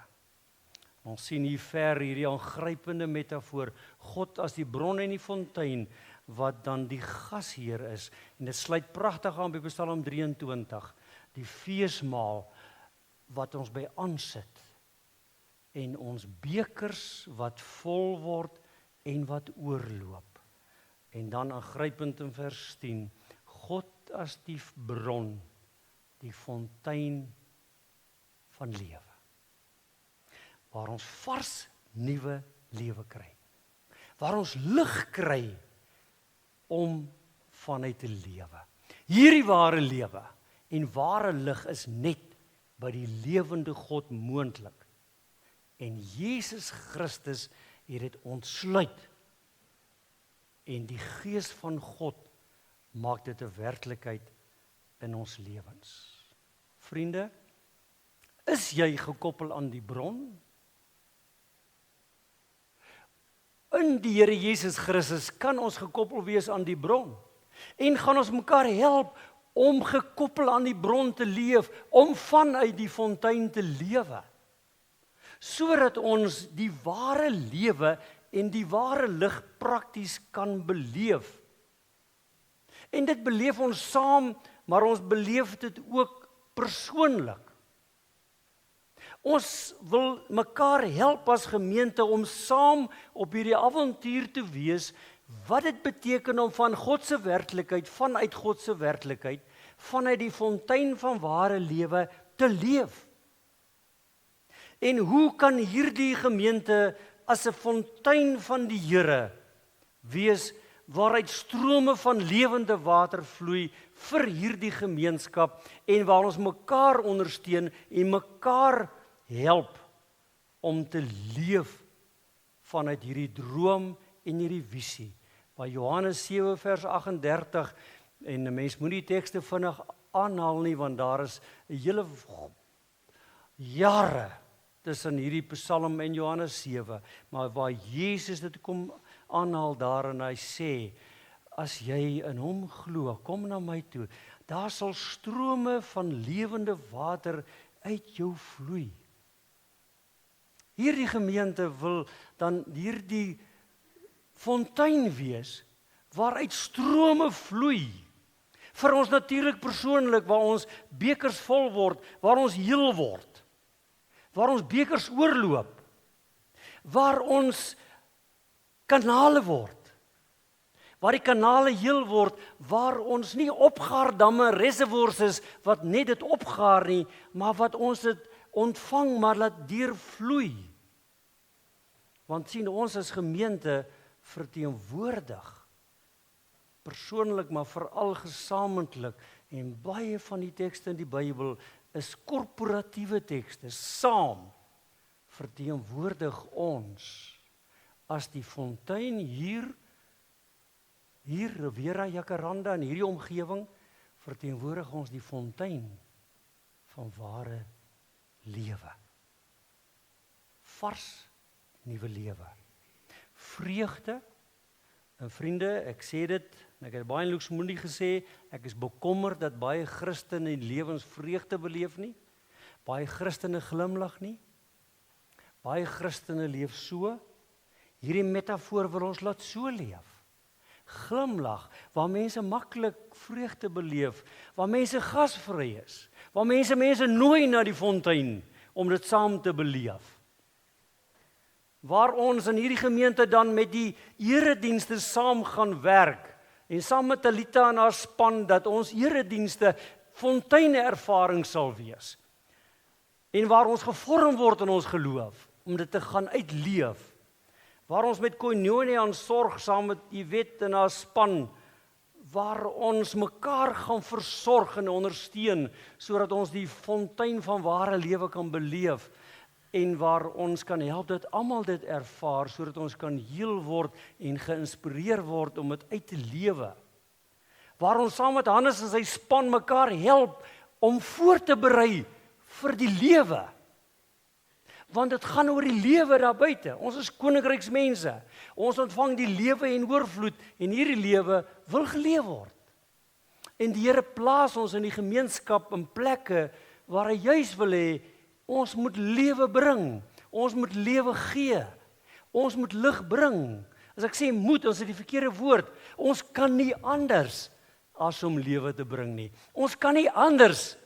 Ons sien hier ver hierdie aangrypende metafoor, God as die bron en die fontein, wat dan die gasheer is. En dit sluit pragtig aan by Psalm 23, die feesmaal wat ons by aansit, en ons bekers wat vol word en wat oorloop. En dan aangrypend in vers 10, God as die bron, die fontein van lewe. Waar ons vars nuwe lewe kry. Waar ons lig kry om vanuit te lewe. Hierdie ware lewe en ware lig is net by die lewende God moontlik. En Jesus Christus het dit ontsluit. En die Gees van God maak dit 'n werklikheid in ons lewens. Vriende, is jy gekoppel aan die bron? In die Here Jesus Christus kan ons gekoppel wees aan die bron. En gaan ons mekaar help om gekoppel aan die bron te leef, om vanuit die fontein te lewe. Sodat ons die ware lewe en die ware lig prakties kan beleef. En dit beleef ons saam, maar ons beleef dit ook persoonlik. Ons wil mekaar help as gemeente om saam op hierdie avontuur te wees, wat dit beteken om van God se werklikheid, vanuit God se werklikheid, vanuit die fontein van ware lewe te leef. En hoe kan hierdie gemeente as 'n fontein van die Here wees waaruit strome van lewende water vloei vir hierdie gemeenskap en waar ons mekaar ondersteun en mekaar help om te leef vanuit hierdie droom en hierdie visie. By Johannes 7 vers 38 en 'n mens moenie tekste vinnig aanhaal nie want daar is 'n hele jare tussen hierdie Psalm en Johannes 7, maar waar Jesus dit kom aanhaal daar en hy sê, as jy in hom glo, kom na my toe, daar sal strome van lewende water uit jou vloei. Hierdie gemeente wil dan hierdie fontein wees, waaruit strome vloei, vir ons natuurlik persoonlik, waar ons bekers vol word, waar ons heel word, waar ons bekers oorloop, waar ons kanale word, waar die kanale heel word, waar ons nie opgaardamme, reservoirs is, wat net dit opgaar nie, maar wat ons dit ontvang, maar laat deurvloei. Want sien, ons as gemeente verteenwoordig, persoonlik, maar veral gesamentlik, en baie van die tekste in die Bybel is korporatiewe tekste, saam verteenwoordig ons as die fontein hier Riviera Jacaranda in hierdie omgewing, verteenwoordig ons die fontein van ware lewe. Vars nuwe lewe. Vreugde. En vriende, ek sê dit, ek het baie in Luxemburg gesê, ek is bekommerd dat baie Christene in lewens vreugde beleef nie, baie Christene glimlag nie, baie Christene leef so. Hierdie metafoor wil ons laat so leef. Glimlag, waar mense maklik vreugde beleef, waar mense gasvry is, waar mense nooi na die fontein om dit saam te beleef. Waar ons in hierdie gemeente dan met die eredienste saam gaan werk en saam met Talita en haar span dat ons eredienste fonteine ervaring sal wees. En waar ons gevorm word in ons geloof om dit te gaan uitleef. Waar ons met Koinonia aan sorg saam met Yvette en haar span, waar ons mekaar gaan versorg en ondersteun sodat ons die fontein van ware lewe kan beleef. En waar ons kan help dat almal dit ervaar, sodat ons kan heel word en geïnspireer word om dit uit te lewe. Waar ons saam met Hannes en sy span mekaar help om voor te berei vir die lewe. Want dit gaan oor die lewe daar buite. Ons is koninkryksmense. Ons ontvang die lewe en oorvloed en hierdie lewe wil geleef word. En die Here plaas ons in die gemeenskap in plekke waar hy juis wil hê ons moet lewe bring. Ons moet lewe gee. Ons moet lig bring. As ek sê moet, ons het die verkeerde woord. Ons kan nie anders as om lewe te bring nie. Ons kan nie anders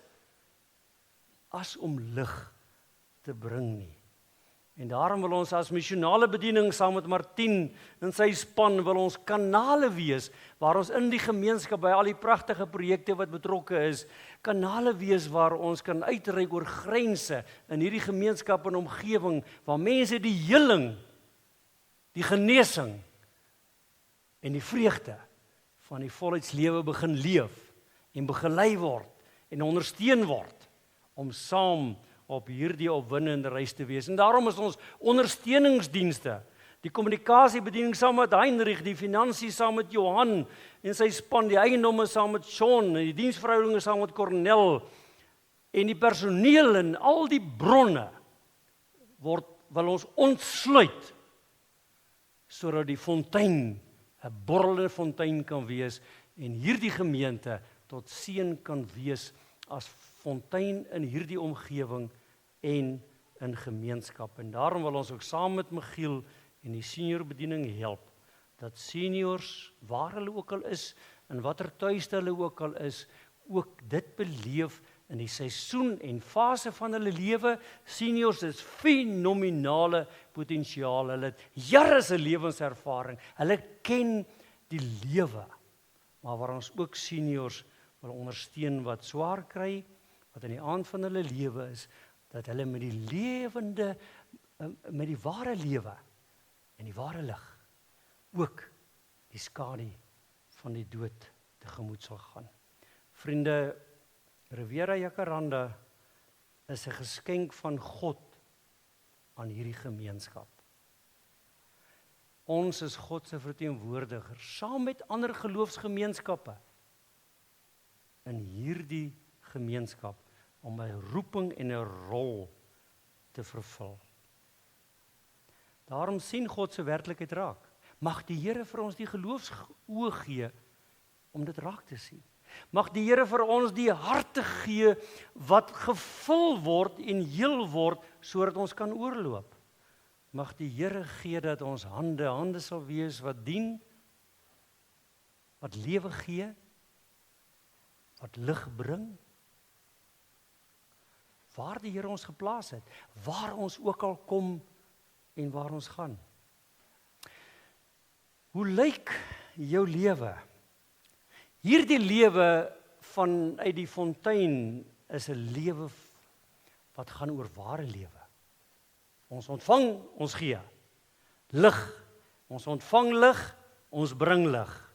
as om lig te bring nie. En daarom wil ons as missionale bediening saam met Martin en sy span wil ons kanale wees waar ons in die gemeenskap by al die pragtige projekte wat betrokke is, kanale wees waar ons kan uitreik oor grense in hierdie gemeenskap en omgewing waar mense die heling, die genesing en die vreugde van die volheidslewe begin leef en begelei word en ondersteun word om saam op hierdie opwindende reis te wees. En daarom is ons ondersteuningsdienste, die kommunikasiebediening saam met Heinrich, die finansies saam met Johan en sy span, die eiendomme saam met Sean, en die diensverhoudinge saam met Cornel, en die personeel en al die bronne wil ons ontsluit, sodat die fontein, 'n borrelende fontein kan wees, en hierdie gemeente tot seën kan wees as fontein in hierdie omgewing en in gemeenskap. En daarom wil ons ook saam met Michiel en die senior bediening help, dat seniors, waar hulle ook al is, en watter tuiste hulle ook al is, ook dit beleef in die seisoen en fase van hulle lewe. Seniors is fenominale potensiaal, hulle het jare se lewenservaring, hulle ken die lewe, maar waar ons ook seniors wil ondersteun wat swaar kry, wat aan die aand van hulle lewe is, dat hulle met die lewende, met die ware lewe en die ware lig ook die skadu van die dood tegemoet sal gaan. Vriende, Riviera Jacaranda is 'n geskenk van God aan hierdie gemeenskap. Ons is God se verteenwoordigers, saam met ander geloofsgemeenskappe in hierdie gemeenskap, om 'n roeping en 'n rol te vervul. Daarom sien God se werklikheid raak. Mag die Here vir ons die geloofsoë gee om dit raak te sien. Mag die Here vir ons die harte gee wat gevul word en heel word sodat ons kan oorloop. Mag die Here gee dat ons hande sal wees wat dien, wat lewe gee, wat lig bring. Waar die Here ons geplaas het, waar ons ook al kom en waar ons gaan. Hoe lyk jou lewe? Hierdie lewe vanuit die fontein is 'n lewe wat gaan oor ware lewe. Ons ontvang, ons gee. Lig. Ons ontvang lig, ons bring lig.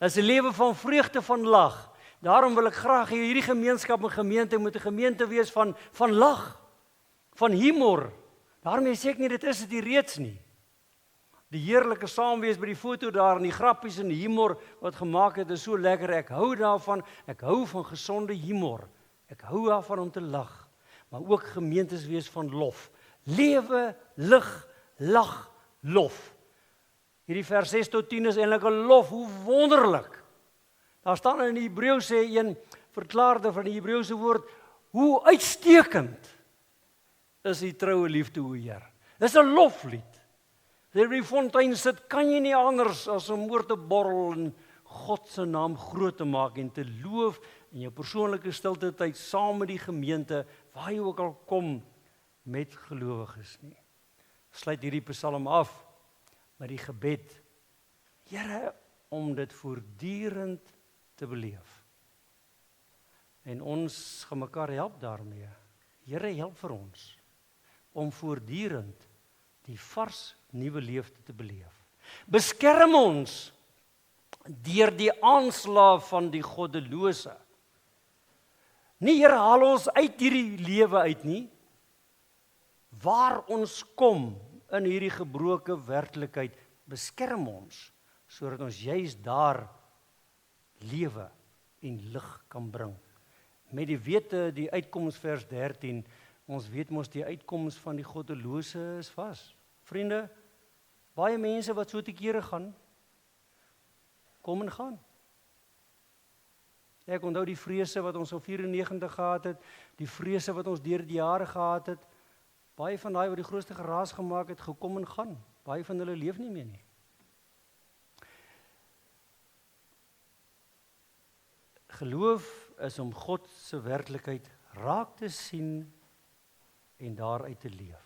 Is 'n lewe van vreugde, van lag. Daarom wil ek graag hê hierdie gemeenskap en gemeente moet 'n gemeente wees van lag, van humor. Daarom sê ek nie dit is dit reeds nie. Die heerlike saamwees by die foto daar en die grappies en die humor wat gemaak het is so lekker. Ek hou daarvan. Ek hou van gesonde humor. Ek hou daarvan om te lag, maar ook gemeentes wees van lof. Lewe, lig, lag, lof. Hierdie vers 6 tot 10 is eintlik 'n lof. Hoe wonderlik. Daar staan in die Hebreëus sê een verklaarder van die Hebreëse woord, hoe uitstekend is die troue liefde o Heer. Dis 'n loflied. As jy by die fontein sit, kan jy nie anders as om oor te borrel en God se naam groot te maak en te loof in jou persoonlike stilte tyd saam met die gemeente waar jy ook al kom met gelowiges nie. Sluit hierdie Psalm af met die gebed. Here, om dit voortdurend te beleef. En ons gaan mekaar help daarmee. Here, help vir ons om voortdurend die vars nuwe leefte te beleef. Beskerm ons deur die aanslae van die goddelose. Nie Here, haal ons uit hierdie lewe uit nie. Waar ons kom in hierdie gebroke werklikheid, beskerm ons sodat ons juis daar lewe en lig kan bring. Met die wete, die uitkoms vers 13, ons weet mos die uitkoms van die goddelose is vas. Vriende, baie mense wat so te kere gaan, kom en gaan. Ek onthou die vrese wat ons op 94 gehad het, die vrese wat ons deur die jare gehad het, baie van daai wat die grootste geraas gemaak het, gekom en gaan. Baie van hulle leef nie meer nie. Geloof is om God se werklikheid raak te sien en daaruit te leef.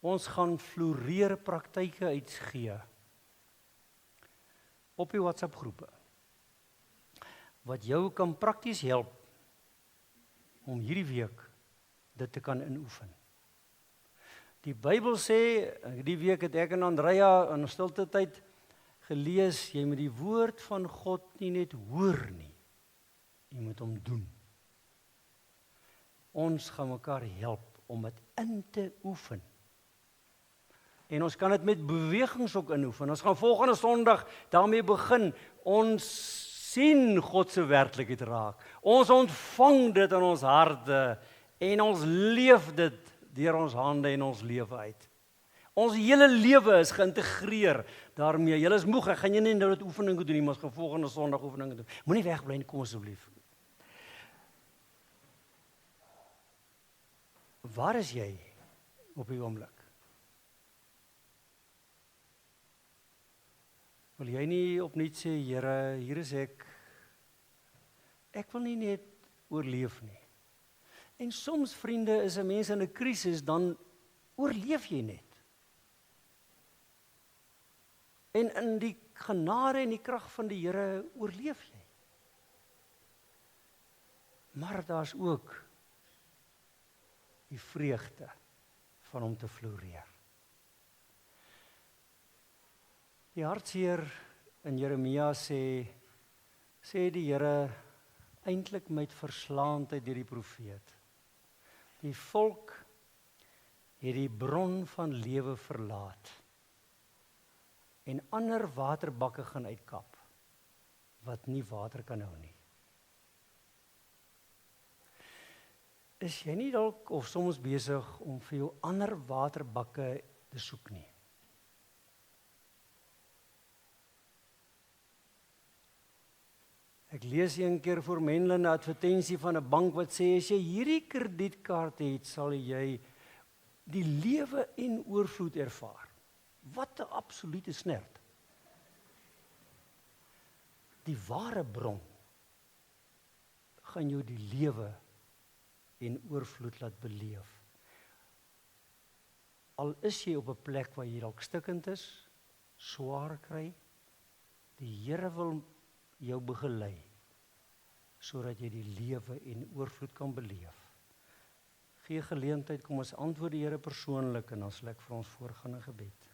Ons gaan floreer praktyke uitgee op die WhatsApp groepe wat jou kan prakties help om hierdie week dit te kan inoefen. Die Bybel sê, die week het ek en Andrea in stilte tyd gelees, jy moet die woord van God nie net hoor nie, jy moet hom doen. Ons gaan mekaar help om dit in te oefen. En ons kan dit met bewegings ook inoefen. Ons gaan volgende Sondag daarmee begin. Ons sien God se werklikheid raak. Ons ontvang dit in ons harte en ons leef dit deur ons hande en ons lewe uit. Ons hele lewe is geïntegreer daarmee. Julle is moeg, ek gaan jy nie nou dit oefening doen nie, maar ons gaan volgende Sondag oefeninge doen. Moenie wegbly nie, kom asseblief. Waar is jy op die oomblik? Wil jy nie opnuut sê, Here, hier is ek. Ek wil nie net oorleef nie. En soms, vriende, is 'n mens in 'n krisis, dan oorleef jy net. En in die genade en die krag van die Here oorleef jy. Maar daar's ook die vreugde van om te floreer. Die hartseer in Jeremia sê die Here eintlik met verslaandheid deur die profeet. Die volk het die bron van lewe verlaat en ander waterbakke gaan uitkap wat nie water kan hou nie. Is jy nie dalk of soms besig om vir jou ander waterbakke te soek nie? Ek lees een keer voor Menlyn 'n advertensie van 'n bank wat sê as jy hierdie kredietkaart het, sal jy die lewe en oorvloed ervaar. Wat 'n absolute snert. Die ware bron gaan jou die lewe en oorvloed laat beleef. Al is jy op 'n plek waar jy dalk stikkend is, swaar kry, die Here wil jou begelei sodat jy die lewe en oorvloed kan beleef. Gee geleentheid, kom ons antwoord die Here persoonlik en dan sal ek vir ons voorgaan in gebed.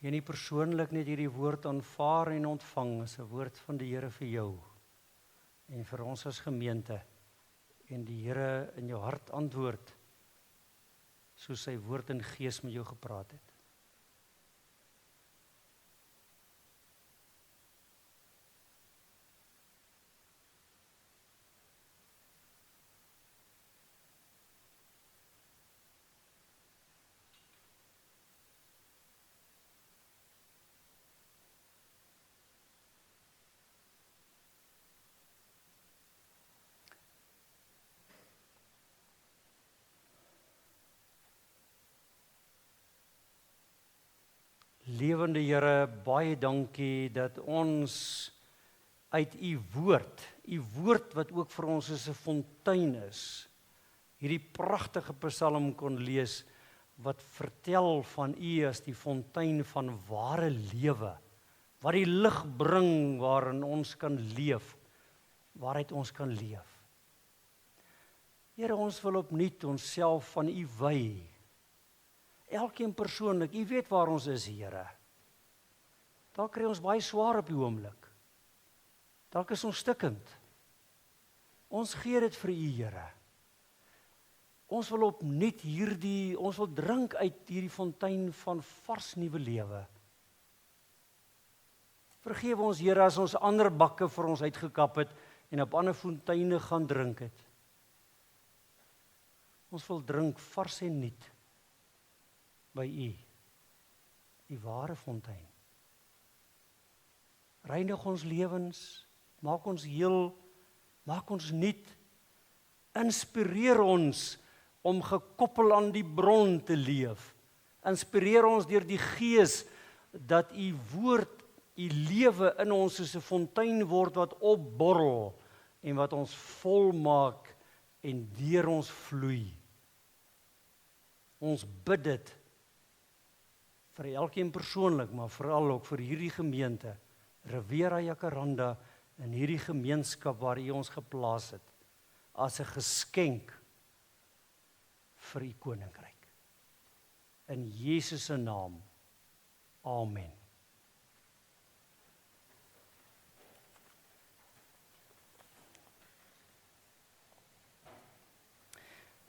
Jy nie persoonlik net hierdie woord aanvaar en ontvang as 'n woord van die Here vir jou en vir ons as gemeente en die Here in jou hart antwoord soos sy woord in gees met jou gepraat het. Lewende Here, baie dankie dat ons uit u woord wat ook vir ons as 'n fontein is, hierdie pragtige psalm kon lees wat vertel van u as die fontein van ware lewe, wat die lig bring waarin ons kan leef, waaruit ons kan leef. Here, ons wil opnuut onsself van u wy. Elkeen persoonlik, u weet waar ons is, Here. Dalk kry ons baie swaar op die oomblik. Dalk is ons stikkend. Ons gee dit vir u, Here. Ons wil opnuut ons wil drink uit hierdie fontein van vars nuwe lewe. Vergewe ons, Here, as ons ander bakke vir ons uitgekap het en op ander fonteine gaan drink het. Ons wil drink vars en nuut by u, die ware fontein. Reinig ons lewens, maak ons heel, maak ons nuut, inspireer ons om gekoppel aan die bron te leef. Inspireer ons deur die Gees dat u woord, u lewe in ons soos 'n fontein word wat opborrel en wat ons vol maak en deur ons vloei. Ons bid dit vir elkeen persoonlik, maar veral ook vir hierdie gemeente, Riviera Jacaranda, in hierdie gemeenskap waar u ons geplaas het, as 'n geskenk vir u koninkryk. In Jesus se naam. Amen.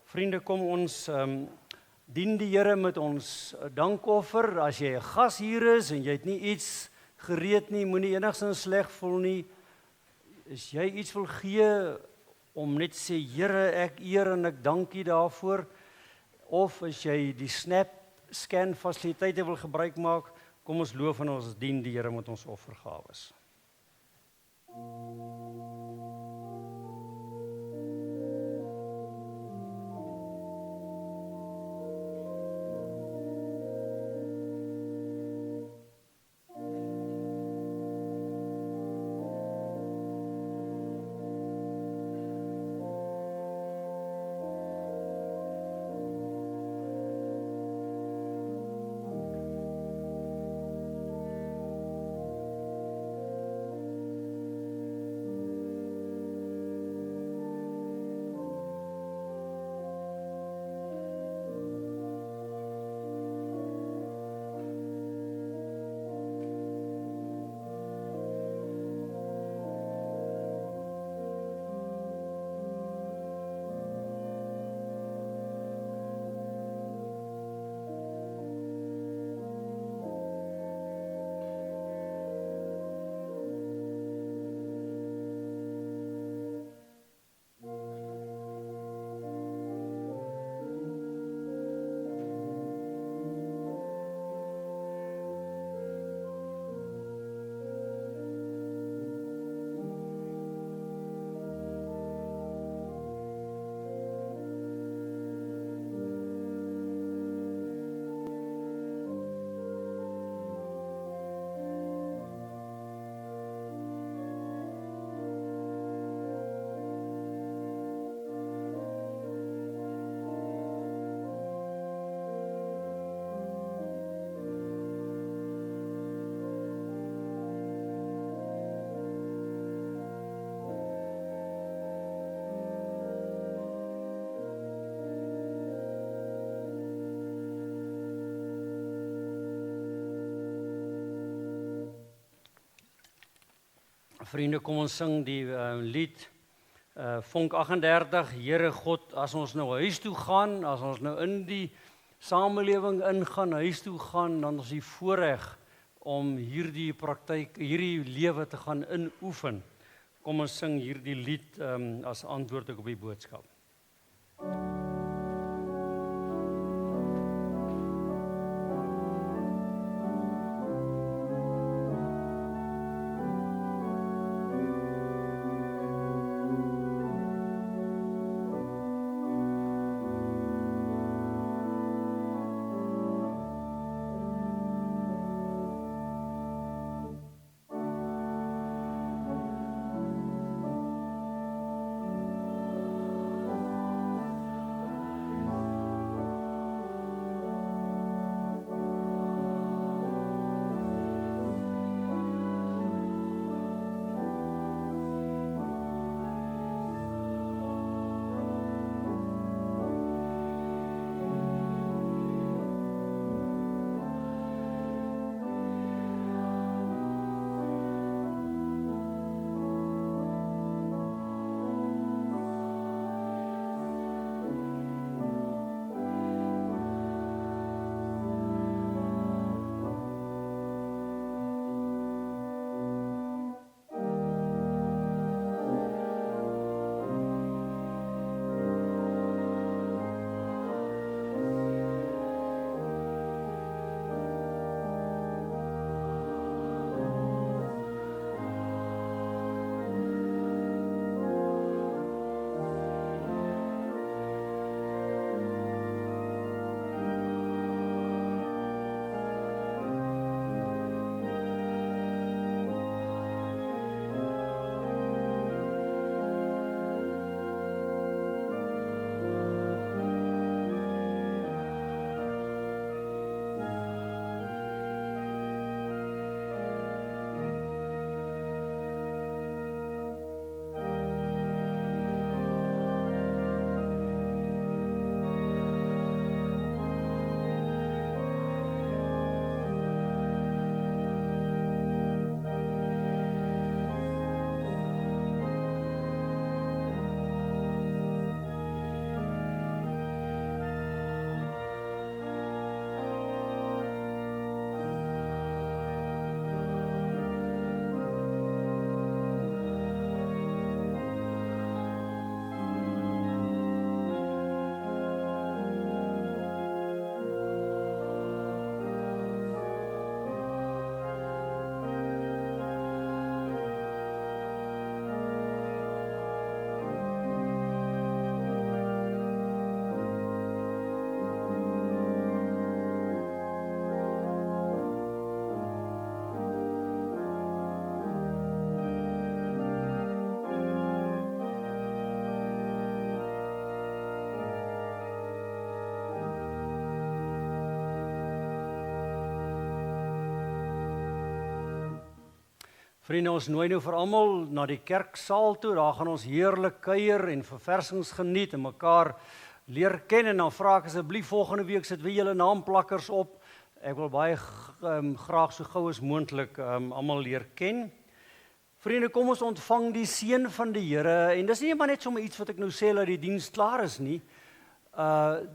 Vriende, kom ons dien die Here met ons dankoffer. As jy 'n gas hier is en jy het nie iets gereed nie, moenie enigstens sleg voel nie. As jy iets wil gee om net sê, Here, ek eer en ek dank U daarvoor, of as jy die SnapScan fasiliteite wil gebruik maak, kom ons loof en ons dien die Here met ons offergawes. Vriende, kom ons sing die lied Vonk 38, Here God, as ons nou huis toe gaan, as ons nou in die samelewing ingaan, huis toe gaan, dan is die voorreg om hierdie praktyk, hierdie lewe te gaan inoefen. Kom ons sing hierdie lied as antwoord ook op die boodskap. Vriende, ons nooi nou vir almal na die kerksaal toe. Daar gaan ons heerlik kuier en verversings geniet en mekaar leer ken. En dan vra ek asseblief volgende week sit wie julle naamplakkers op. Ek wil baie graag so gou as moontlik almal leer ken. Vriende, kom ons ontvang die seën van die Here. En dis nie maar net sommer iets wat ek nou sê dat die diens klaar is nie.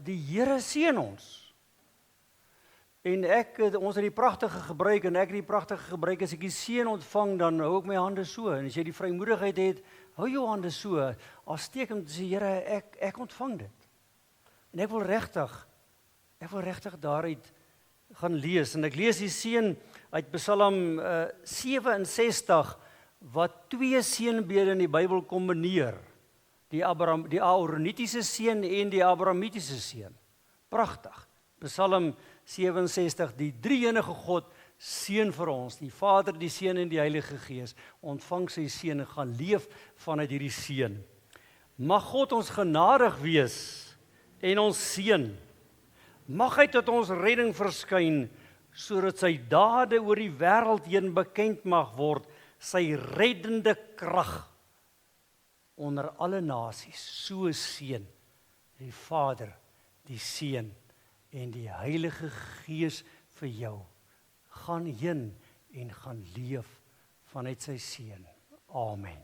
Die Here seën ons. En ons het die pragtige gebruik en ek het die pragtige gebruik, as ek die seën ontvang, dan hou ek my hande so, en as jy die vrymoedigheid het, hou jou hande so, as teken om te sê, Here, ek ontvang dit. En ek wil regtig daaruit gaan lees, en ek lees die seën uit Psalm 67, wat twee seënbede in die Bybel kombineer, die Aaronitiese seën en die Abrahamitiese seën. Pragtig. Psalm 67, die drie-enige God seën vir ons, die Vader, die Seun en die Heilige Gees, ontvang sy seën en gaan leef vanuit hierdie seën. Mag God ons genadig wees en ons seën. Mag hy tot ons redding verskyn, sodat sy dade oor die wêreld heen bekend mag word, sy reddende krag onder alle nasies, so seën die Vader, die Seun en die Heilige Gees vir jou. Gaan heen en gaan leef vanuit sy seën. Amen.